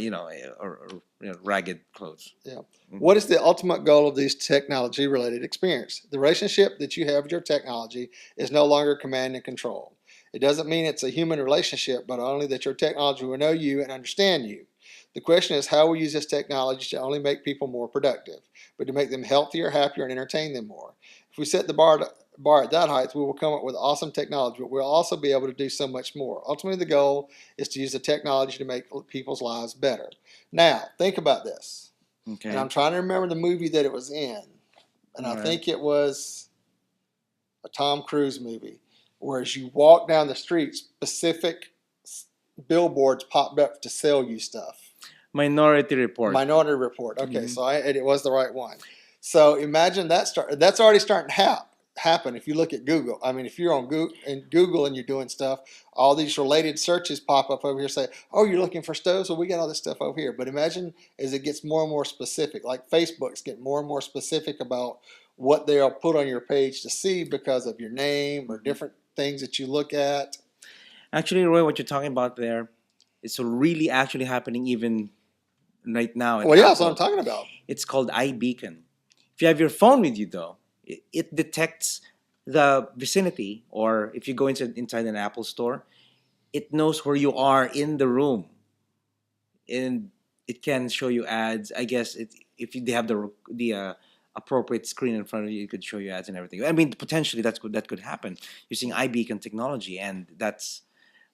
ragged clothes. Yeah. What is the ultimate goal of these technology-related experience? The relationship that you have with your technology is no longer command and control. It doesn't mean it's a human relationship, but only that your technology will know you and understand you. The question is how we use this technology to only make people more productive, but to make them healthier, happier, and entertain them more. If we set the bar at that height, we will come up with awesome technology, but we'll also be able to do so much more. Ultimately, the goal is to use the technology to make people's lives better. Now, think about this. Okay. And I'm trying to remember the movie that it was in. And I Alright. think it was a Tom Cruise movie. Where as you walk down the street, specific billboards popped up to sell you stuff. Minority Report. Minority Report. Okay, Mhm. so it was the right one. So imagine that's already starting to happen if you look at Google. I mean, if you're on Google and you're doing stuff, all these related searches pop up over here say, oh, you're looking for stoves? Well, we got all this stuff over here. But imagine as it gets more and more specific, like Facebook's getting more and more specific about what they'll put on your page to see because of your name or different things that you look at. Actually, Roy, what you're talking about there, it's really actually happening even right now. Well, yeah, that's what I'm talking about. It's called iBeacon. If you have your phone with you, though, it detects the vicinity, or if you go inside an Apple store, it knows where you are in the room, and it can show you ads. I guess if they have the appropriate screen in front of you, it could show you ads and everything. I mean, potentially that could happen using iBeacon technology, and that's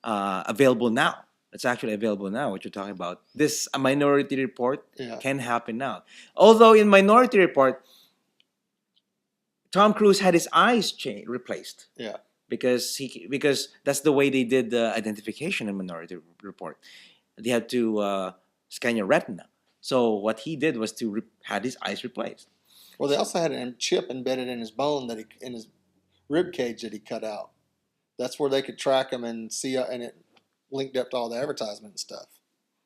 available now. It's actually available now. What you're talking about, this Minority Report Yeah. can happen now. Although in Minority Report, Tom Cruise had his eyes replaced. Yeah. Because that's the way they did the identification in Minority Report. They had to scan your retina. So what he did was to had his eyes replaced. Well, they also had a chip embedded in his bone in his rib cage that he cut out. That's where they could track him and see, and it linked up to all the advertisement and stuff.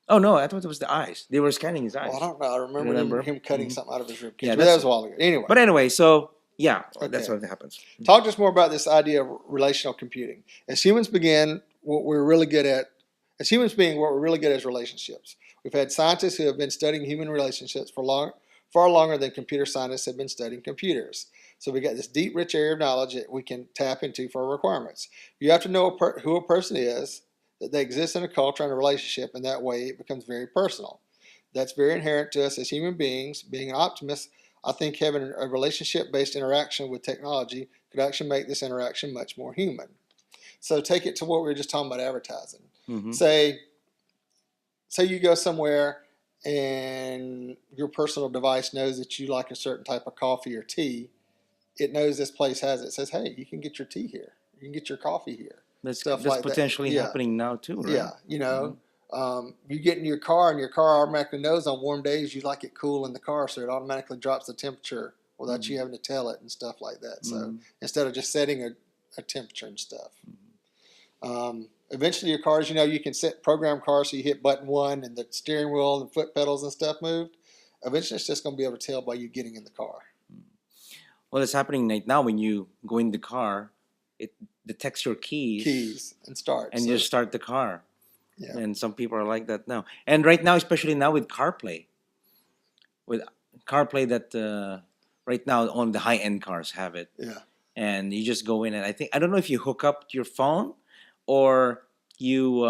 Oh no, I thought it was the eyes. They were scanning his eyes. Well, I don't know. I remember him cutting Mhm. something out of his rib cage. Yeah, but that was a while ago. Anyway, But anyway, so yeah, that's Okay. what happens. talk to us more about this idea of relational computing. As humans being, what we're really good at is relationships. We've had scientists who have been studying human relationships for far longer than computer scientists have been studying computers. So we got this deep, rich area of knowledge that we can tap into for our requirements. You have to know who a person is, that they exist in a culture and a relationship, and that way it becomes very personal. That's very inherent to us as human beings. Being an optimist, I think having a relationship-based interaction with technology could actually make this interaction much more human. So take it to what we were just talking about advertising. Mhm. Say you go somewhere and your personal device knows that you like a certain type of coffee or tea. It knows this place has it. It says, hey, you can get your tea here. You can get your coffee here. That's Stuff like that. potentially Yeah. happening now too, right? Yeah, you get in your car and your car automatically knows on warm days you like it cool in the car, so it automatically drops the temperature without you having to tell it and stuff like that. So instead of just setting a temperature and stuff. Eventually your cars, you can set program cars so you hit button 1 and the steering wheel and foot pedals and stuff moved. Eventually it's just going to be able to tell by you getting in the car. Well, it's happening right now when you go in the car. It detects your keys And start. and you start the car. Yeah. And some people are like that now. And right now, especially now with CarPlay, that right now only the high-end cars have it. Yeah. and you just go in, and I don't know if you hook up your phone or you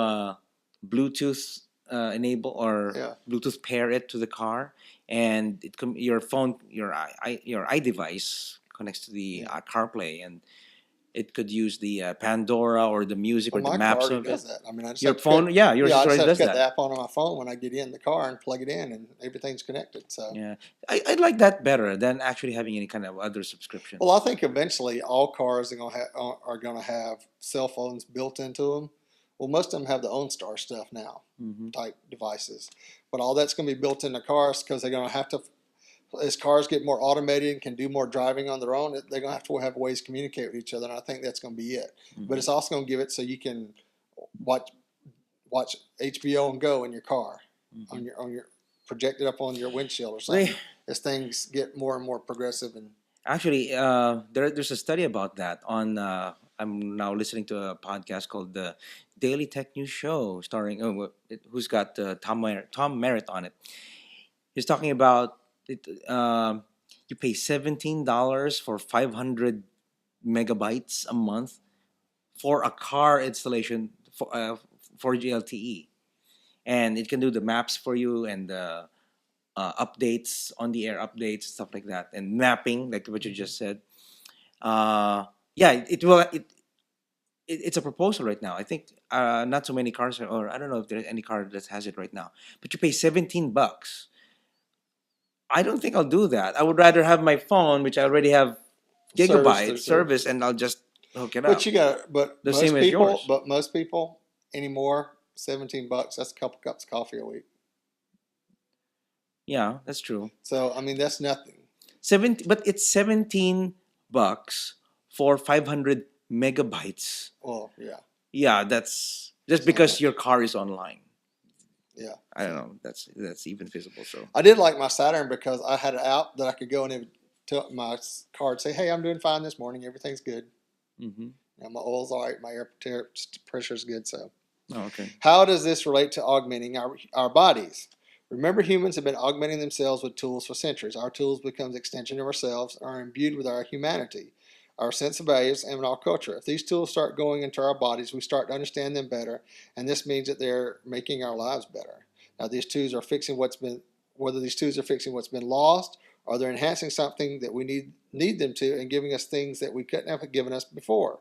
Bluetooth enable or Yeah. Bluetooth pair it to the car, and your phone, your iDevice connects to the Yeah. CarPlay, and it could use the Pandora or the music Well, or the my car maps already of does it. that. I mean, I just Your have to phone, cut, yeah, yours yeah, I just already have to does cut the that. app on my phone when I get in the car and plug it in, and everything's connected. So, Yeah, I like that better than actually having any kind of other subscriptions. well, I think eventually all cars are gonna have cell phones built into them. Well, most of them have the OnStar stuff now, Hmm. type devices, but all that's gonna be built in the cars because they're gonna have to. As cars get more automated and can do more driving on their own, they're gonna have to have ways to communicate with each other, and I think that's gonna be it. But Hmm. it's also gonna give it so you can watch HBO and Go in your car, Hmm. on your projected up on your windshield or They something. As things get more and more progressive, and actually there's a study about that on. I'm now listening to a podcast called the Daily Tech News Show, starring who's got Tom Merritt on it. He's talking about it. You pay $17 for 500 megabytes a month for a car installation for GLTE, and it can do the maps for you and the updates on the air updates, stuff like that, and mapping, like what you just said. Yeah, it will. It's a proposal right now. I think not so many cars or I don't know if there's any car that has it right now. But you pay $17. I don't think I'll do that. I would rather have my phone, which I already have service gigabyte through service. service, and I'll just hook it But up. you got, but The same as yours. most people anymore, $17. That's a couple cups of coffee a week. Yeah, that's true. So I mean, that's nothing. But it's $17 for 500 megabytes. Well, yeah, Yeah, that's just it's not because your much. car is online. Yeah. I don't know. That's even visible. So I did like my Saturn because I had an app that I could go and it would tell my car would say, "Hey, I'm doing fine this morning. Everything's good. hmm. My oil's all right. My air pressure's good." So, Oh, okay. how does this relate to augmenting our bodies? Remember, humans have been augmenting themselves with tools for centuries. Our tools become extension of ourselves, are imbued with our humanity, our sense of values, and our culture. If these tools start going into our bodies, we start to understand them better, and this means that they're making our lives better. Now, these tools are fixing whether these tools are fixing what's been lost, or they're enhancing something that we need them to, and giving us things that we couldn't have given us before.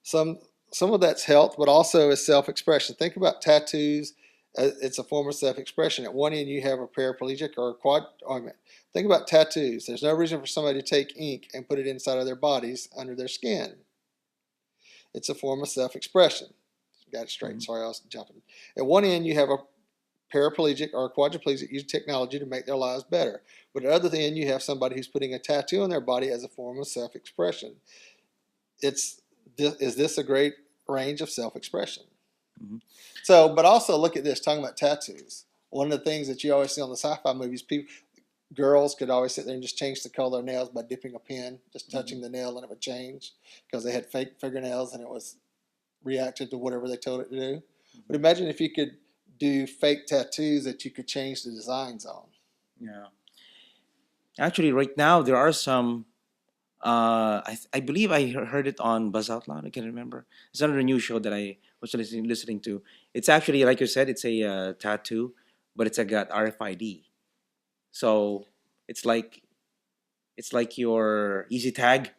Some some of that's health, but also is self-expression. Think about tattoos. It's a form of self-expression. At one end, you have a paraplegic or a quad. Think about tattoos. There's no reason for somebody to take ink and put it inside of their bodies under their skin. It's a form of self-expression. Got it straight. Mhm. Sorry, I was jumping. At one end, you have a paraplegic or a quadriplegic use technology to make their lives better. But at the other end, you have somebody who's putting a tattoo on their body as a form of self-expression. Is this a great range of self-expression? Mhm. So, but also look at this, talking about tattoos. One of the things that you always see on the sci-fi movies, girls could always sit there and just change the color of their nails by dipping a pen, just touching the nail, and it would change because they had fake fingernails and it was reactive to whatever they told it to do. But imagine if you could do fake tattoos that you could change the designs on. Yeah. Actually, right now there are some. I believe I heard it on Buzz Out Loud. I can't remember. It's another news show that I was listening to. It's actually like you said. It's a tattoo, but it's got RFID. So it's like your Easy Tag.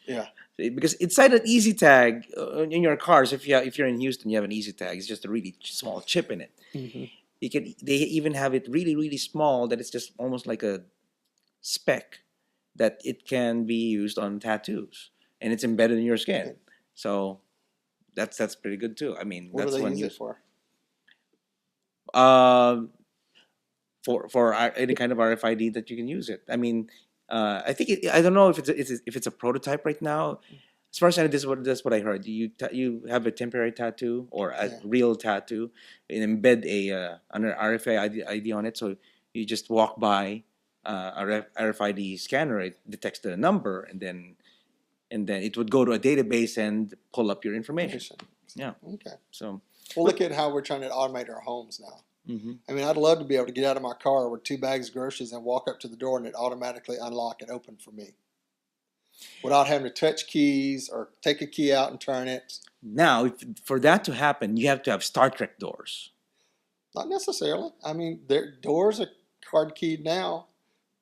Yeah. Because inside an Easy Tag in your cars, if you're in Houston, you have an Easy Tag. It's just a really small chip in it. Mm-hmm. They even have it really small that it's just almost like a speck that it can be used on tattoos, and it's embedded in your skin. So that's pretty good too. I mean, What do that's they one use it use. for? Um, for any kind of RFID that you can use it. I mean, I think I don't know if it's a prototype right now. As far as I know, this is what I heard. You have a temporary tattoo or a Yeah. real tattoo, and embed an RFID on it. So you just walk by RFID scanner. It detects the number, and then it would go to a database and pull up your information. Interesting. Yeah. Okay. So. Well, look at how we're trying to automate our homes now. Mm-hmm. I mean, I'd love to be able to get out of my car with 2 bags of groceries and walk up to the door and it automatically unlock and open for me. without having to touch keys or take a key out and turn it. Now, for that to happen, you have to have Star Trek doors. Not necessarily. I mean, their doors are card keyed now,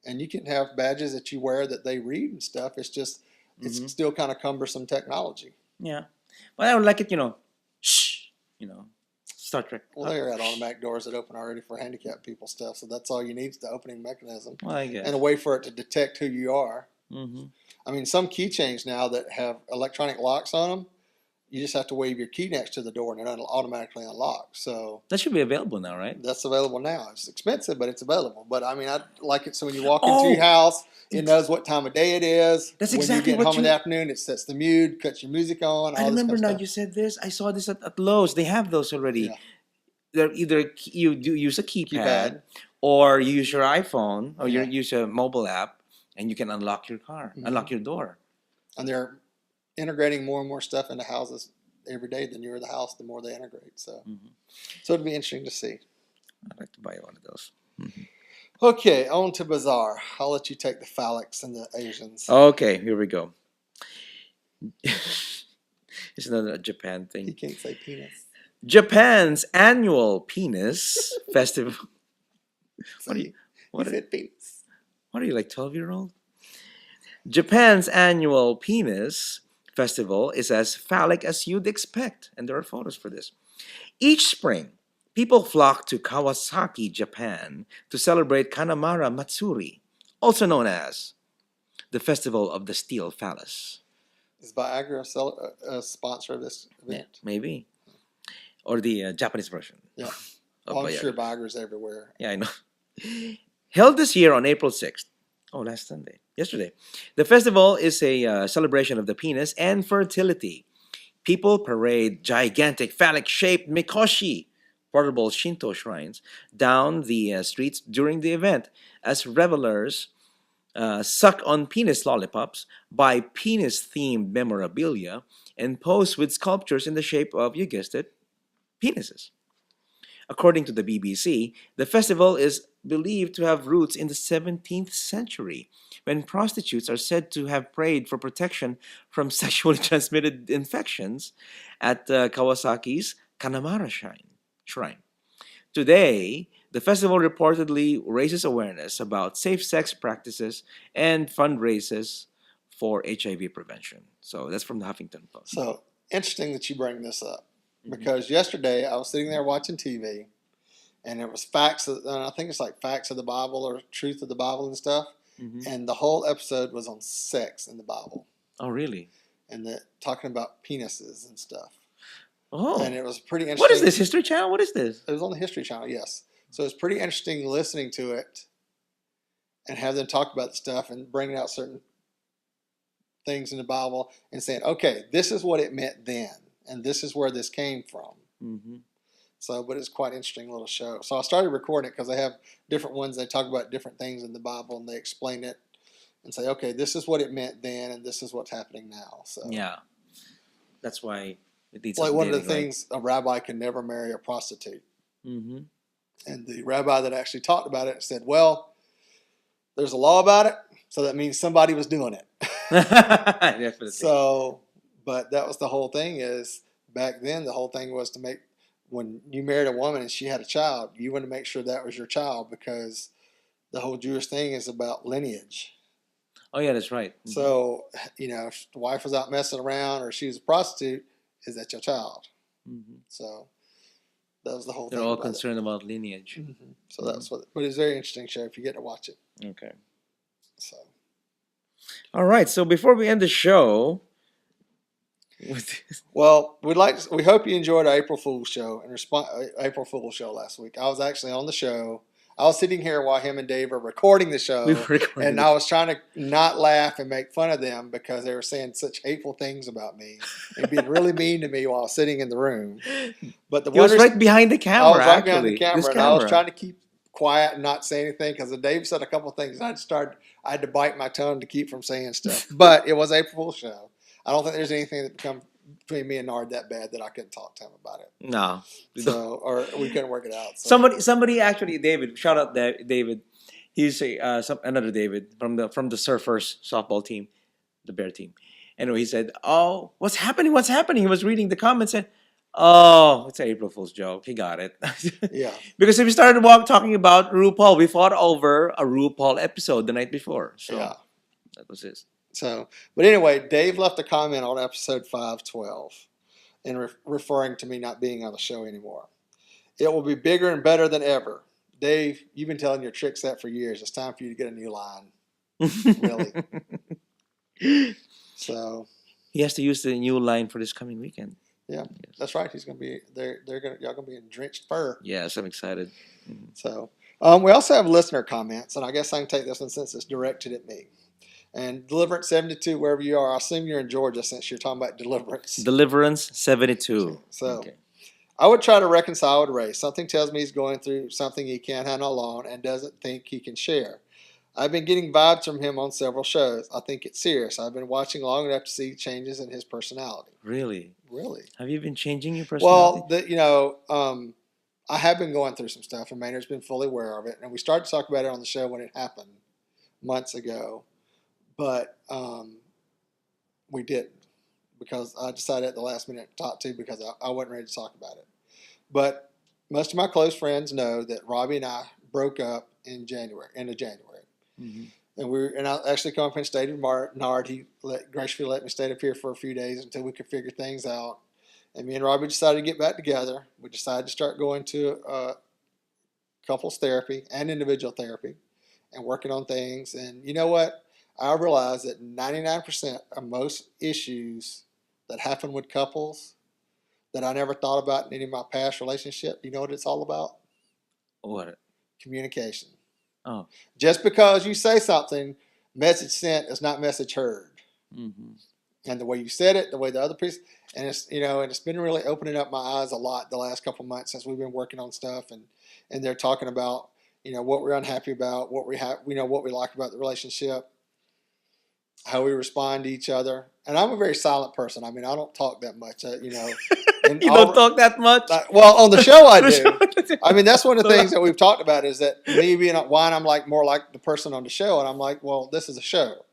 and you can have badges that you wear that they read and stuff. It's just, it's still kind of cumbersome technology. Yeah. But I would like it, shh, Star Trek. Well, they had automatic doors that open already for handicapped people stuff, so that's all you need is the opening mechanism. Well, I guess. And a way for it to detect who you are. Mm-hmm. I mean, some keychains now that have electronic locks on them, you just have to wave your key next to the door and it automatically unlocks. So That should be available now, right? that's available now. It's expensive, but it's available. But I mean, I like it so when you walk into your house, it knows what time of day it is. That's when exactly you get what home in the afternoon, it sets the mood, cuts your music on. I All remember this now kind of you stuff. said this. I saw this at Lowe's. They have those already. Yeah. They're either you do use a keypad, Keypad. or you use your iPhone or you Yeah. use a mobile app, and you can unlock your car, unlock your door. And they're integrating more and more stuff into houses every day. The newer the house, the more they integrate. So, so it'd be interesting to see. I'd like to buy one of those. Okay, on to Bazaar. I'll let you take the phallics and the Asians. Okay, here we go. It's another Japan You thing. can't say penis. Japan's annual penis festival. What are you? What He are, said penis. what are you, like 12-year-old? Japan's annual penis festival is as phallic as you'd expect, and there are photos for this. Each spring, people flock to Kawasaki, Japan, to celebrate Kanamara Matsuri, also known as the Festival of the Steel Phallus. Is Viagra a sponsor of this event? Maybe. Or the Japanese version. Yeah. of Well, I'm Viagra. sure Viagra's everywhere. Yeah, I know. Held this year on April 6th. Oh, last Sunday. Yesterday. The festival is a celebration of the penis and fertility. People parade gigantic phallic-shaped mikoshi, portable Shinto shrines, down the streets during the event as revelers suck on penis lollipops, buy penis-themed memorabilia, and pose with sculptures in the shape of, you guessed it, penises. According to the BBC, the festival is believed to have roots in the 17th century, when prostitutes are said to have prayed for protection from sexually transmitted infections at Kawasaki's Kanamara Shrine. Today, the festival reportedly raises awareness about safe sex practices and fundraisers for HIV prevention. So that's from the Huffington Post. So interesting that you bring this up because yesterday I was sitting there watching TV and it was facts, I think it's like facts of the Bible or truth of the Bible and stuff. And the whole episode was on sex in the Bible Oh, really? and talking about penises and stuff. Oh. And it was pretty interesting. What is this? History Channel? What is this? It was on the History Channel, yes. So it's pretty interesting listening to it and have them talk about the stuff and bringing out certain things in the Bible and saying, okay, this is what it meant then, and this is where this came from. So, but it's quite an interesting little show. So I started recording it because they have different ones. They talk about different things in the Bible and they explain it and say, okay, this is what it meant then, and this is what's happening now. So Yeah. That's why it needs it's like one of the updating, right? things a rabbi can never marry a prostitute. Mhm. And the rabbi that actually talked about it said, well, there's a law about it, so that means somebody was doing it. Definitely. So, but that was the whole thing is back then, the whole thing was to make, when you married a woman and she had a child, you wanted to make sure that was your child because the whole Jewish thing is about lineage. Oh, yeah, that's right. So, if the wife was out messing around or she was a prostitute, is that your child? So that was the whole They're thing. all about concerned about lineage. it. So that's what, but it's a very interesting show if you get to watch it. Okay. So. All right. So before we end the show, Well, we hope you enjoyed our April Fool's show and April Fool's show last week. I was actually on the show. I was sitting here while him and Dave were recording the show, we were recording and I was trying to not laugh and make fun of them because they were saying such hateful things about me and being really mean to me while I was sitting in the room. But the He was wonders- right behind the camera. I was right actually. behind the camera, This and I was trying to keep quiet and not say anything because Dave said a couple of things. I had to bite my tongue to keep from saying stuff. But it was April Fool's show. I don't think there's anything that come between me and Nard that bad that I couldn't talk to him about it. No. So, or we couldn't work it out. So. Somebody actually, David. Shout out David. He's another David from the Surfers softball team. the Bear team. Anyway, he said, "Oh, what's happening? What's happening?" He was reading the comments and, "Oh, it's an April Fool's joke. He got it." Yeah. Because if we started talking about RuPaul, we fought over a RuPaul episode the night before. So Yeah. that was it. So, but anyway, Dave left a comment on episode 512 and referring to me not being on the show anymore. It will be bigger and better than ever. Dave, you've been telling your trick set for years. It's time for you to get a new line. Really. So he has to use the new line for this coming weekend. Yeah, that's right. He's gonna be y'all gonna be in drenched fur. Yes, I'm excited. So we also have listener comments, and I guess I can take this one since it's directed at me. And Deliverance 72, wherever you are, I assume you're in Georgia since you're talking about deliverance. Deliverance 72. So okay. I would try to reconcile with Ray. Something tells me he's going through something he can't handle alone and doesn't think he can share. I've been getting vibes from him on several shows. I think it's serious. I've been watching long enough to see changes in his personality. Really? Have you been changing your personality? Well, I have been going through some stuff, and Maynard's been fully aware of it. And we started to talk about it on the show when it happened months ago. But we didn't, because I decided at the last minute to talk to because I wasn't ready to talk about it. But most of my close friends know that Robbie and I broke up in end of January. Mm-hmm. And I actually come up and stayed with Nard. He graciously let me stay up here for a few days until we could figure things out. And me and Robbie decided to get back together. We decided to start going to couples therapy and individual therapy and working on things. And you know what? I realized that 99% of most issues that happen with couples that I never thought about in any of my past relationship, you know what it's all about? What? Communication. Oh. Just because you say something, message sent is not message heard. Mm-hmm. And the way you said it, the way the other person, and it's been really opening up my eyes a lot the last couple of months since we've been working on stuff, and they're talking about, what we're unhappy about, what we have, what we like about the relationship, how we respond to each other. And I'm a very silent person. I mean, I don't talk that much, And you don't talk that much? Well, on the show I do. I mean, that's one of the things that we've talked about is that me being why I'm like more like the person on the show. And I'm like, well, this is a show.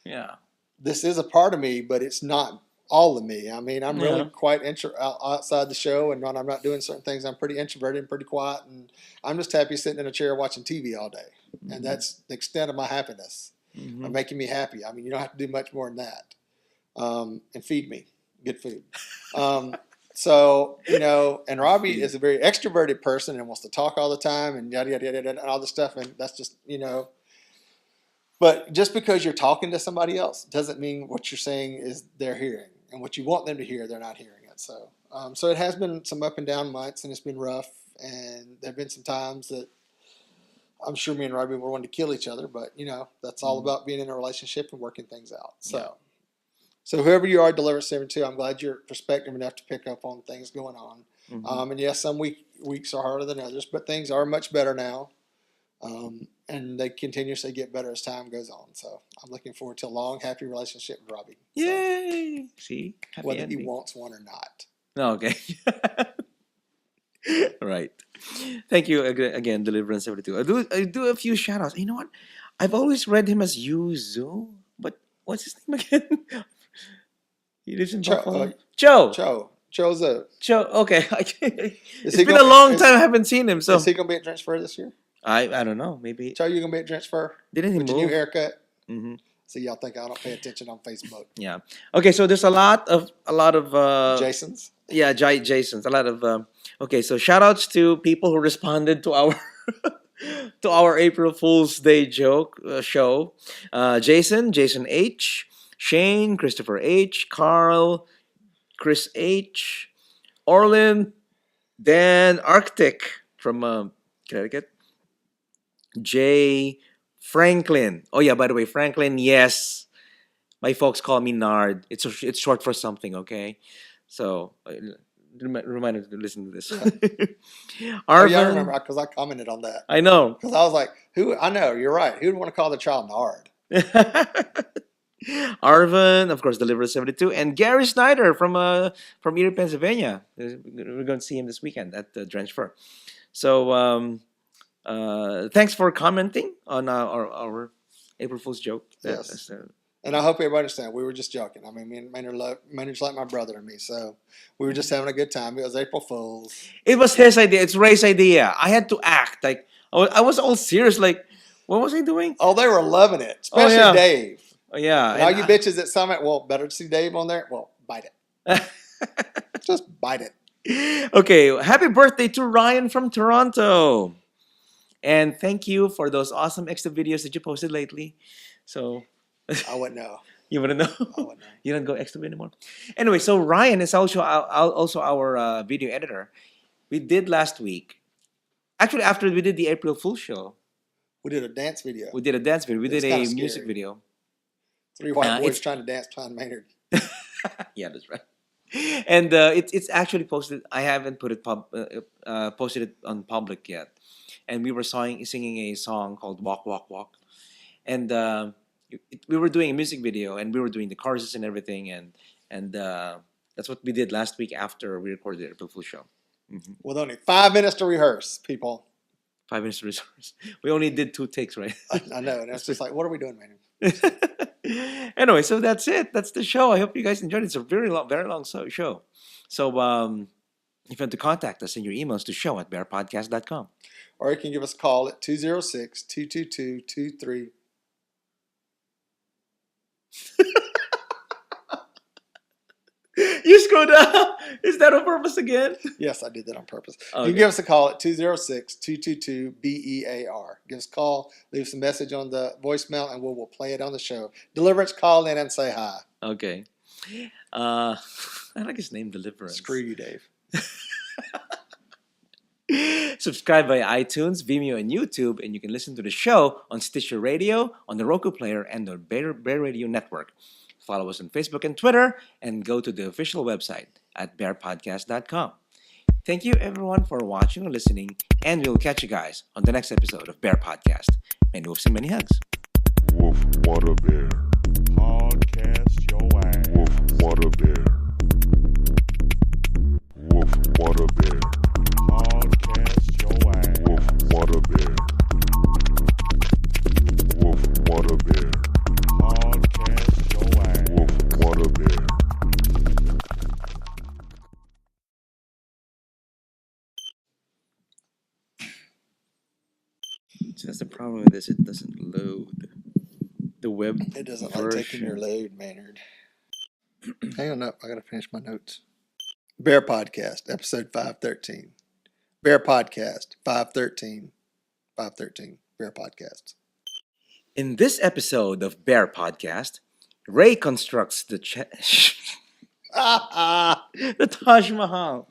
Yeah. This is a part of me, but it's not all of me. I mean, I'm really quite outside the show. And when I'm not doing certain things, I'm pretty introverted and pretty quiet. And I'm just happy sitting in a chair watching TV all day. Mm-hmm. And that's the extent of my happiness. Mm-hmm. Of making me happy. I mean, you don't have to do much more than that. And feed me good food. So, and Robbie is a very extroverted person and wants to talk all the time and yada, yada, yada, and all this stuff. And that's just, but just because you're talking to somebody else doesn't mean what you're saying is they're hearing, and what you want them to hear, they're not hearing it. So, so it has been some up and down months, and it's been rough. And there've been some times that I'm sure me and Robbie were wanting to kill each other, but that's all about being in a relationship and working things out. So, So whoever you are, Deliverance 72, I'm glad you're perspective enough to pick up on things going on. Mm-hmm. And yes, some weeks are harder than others, but things are much better now. And they continuously get better as time goes on. So I'm looking forward to a long, happy relationship with Robbie. Yay! So, see? Happy whether ending. He wants one or not. Okay. Right. Thank you again, Deliverance 72. I do a few shout outs. You know what? I've always read him as Yuzu, but what's his name again? He lives in Buffalo. Joe. Joezo. Joe. Okay. It's been a long time I haven't seen him. So is he gonna be at Drench Fur this year? I don't know. Maybe. Joe, you gonna be at Drench Fur? Didn't he move? With your new haircut? Mm-hmm. See, y'all think I don't pay attention on Facebook. Yeah. Okay, so there's a lot of Jasons. Yeah, Jasons. A lot of okay, so shout outs to people who responded to our to our April Fool's Day joke show. Jason H, Shane, Christopher H, Carl, Chris H, Orlin, Dan Arctic from Connecticut, Jay, Franklin. Oh yeah, by the way, Franklin, yes. My folks call me Nard. It's short for something, okay? So remind them to listen to this. Yeah. Arvin, I remember because I commented on that. I know. Because I was like, I know, you're right. Who would want to call the child Nard? Arvin, of course, Deliverance 72, and Gary Snyder from Erie, Pennsylvania. We're going to see him this weekend at the Drench Fur. So thanks for commenting on our April Fool's joke. Yes. And I hope everybody understands. We were just joking. I mean, me and Maynard's like my brother and me, so we were just having a good time. It was April Fool's. It was his idea. It's Ray's idea. I had to act like I was all serious. Like, what was I doing? Oh, they were loving it, Oh, especially yeah. Dave. Oh, yeah. And all you bitches at Summit, well, better to see Dave on there. Well, bite it. Just bite it. Okay, happy birthday to Ryan from Toronto. And thank you for those awesome extra videos that you posted lately. So I wouldn't know. you wouldn't know. I wouldn't know. You don't go extra anymore. Anyway, so Ryan is also our video editor. We did last week. Actually, after we did the April Fool show, We did a dance video. we did a dance video. We It's did a kinda music scary. video. 3 white boys it's- trying to dance behind Maynard. Yeah, that's right. And it's actually posted. I haven't posted it on public yet. And we were singing a song called "Walk, Walk, Walk," and we were doing a music video, and we were doing the choruses and everything, and that's what we did last week after we recorded the April Fool show. With only 5 minutes to rehearse, people. 5 minutes resource. We only did 2 takes, right? I know. And it's just like, what are we doing, Maynard? Anyway, so that's it. That's the show. I hope you guys enjoyed it. It's a very long show. So if you want to contact us, send your emails to show@bearpodcast.com. Or you can give us a call at 206-222-23. You screwed up. Is that on purpose again? Yes, I did that on purpose. You Okay. can give us a call at 206-222-BEAR. Give us a call, leave us a message on the voicemail, and we'll play it on the show. Deliverance, call in and say hi. Okay. I like his name, Deliverance. Screw you, Dave. Subscribe via iTunes, Vimeo, and YouTube, and you can listen to the show on Stitcher Radio, on the Roku player, and the Bear Radio Network. Follow us on Facebook and Twitter, and go to the official website at BearPodcast.com. Thank you, everyone, for watching or listening, and we'll catch you guys on the next episode of Bear Podcast. Many woofs and many hugs. Woof, what a bear. Podcast your ass. Woof, what a bear. Woof, what a bear. Podcast your ass. Woof, what a bear. Woof, what a bear. Podcast your ass. Woof, what a bear. So that's the problem with this. It doesn't load the web It doesn't like taking your version. load, Maynard. Hang on up. I got to finish my notes. Bear Podcast, episode 513. Bear Podcast, 513. 513. Bear Podcasts. In this episode of Bear Podcast, Ray constructs the Taj Mahal.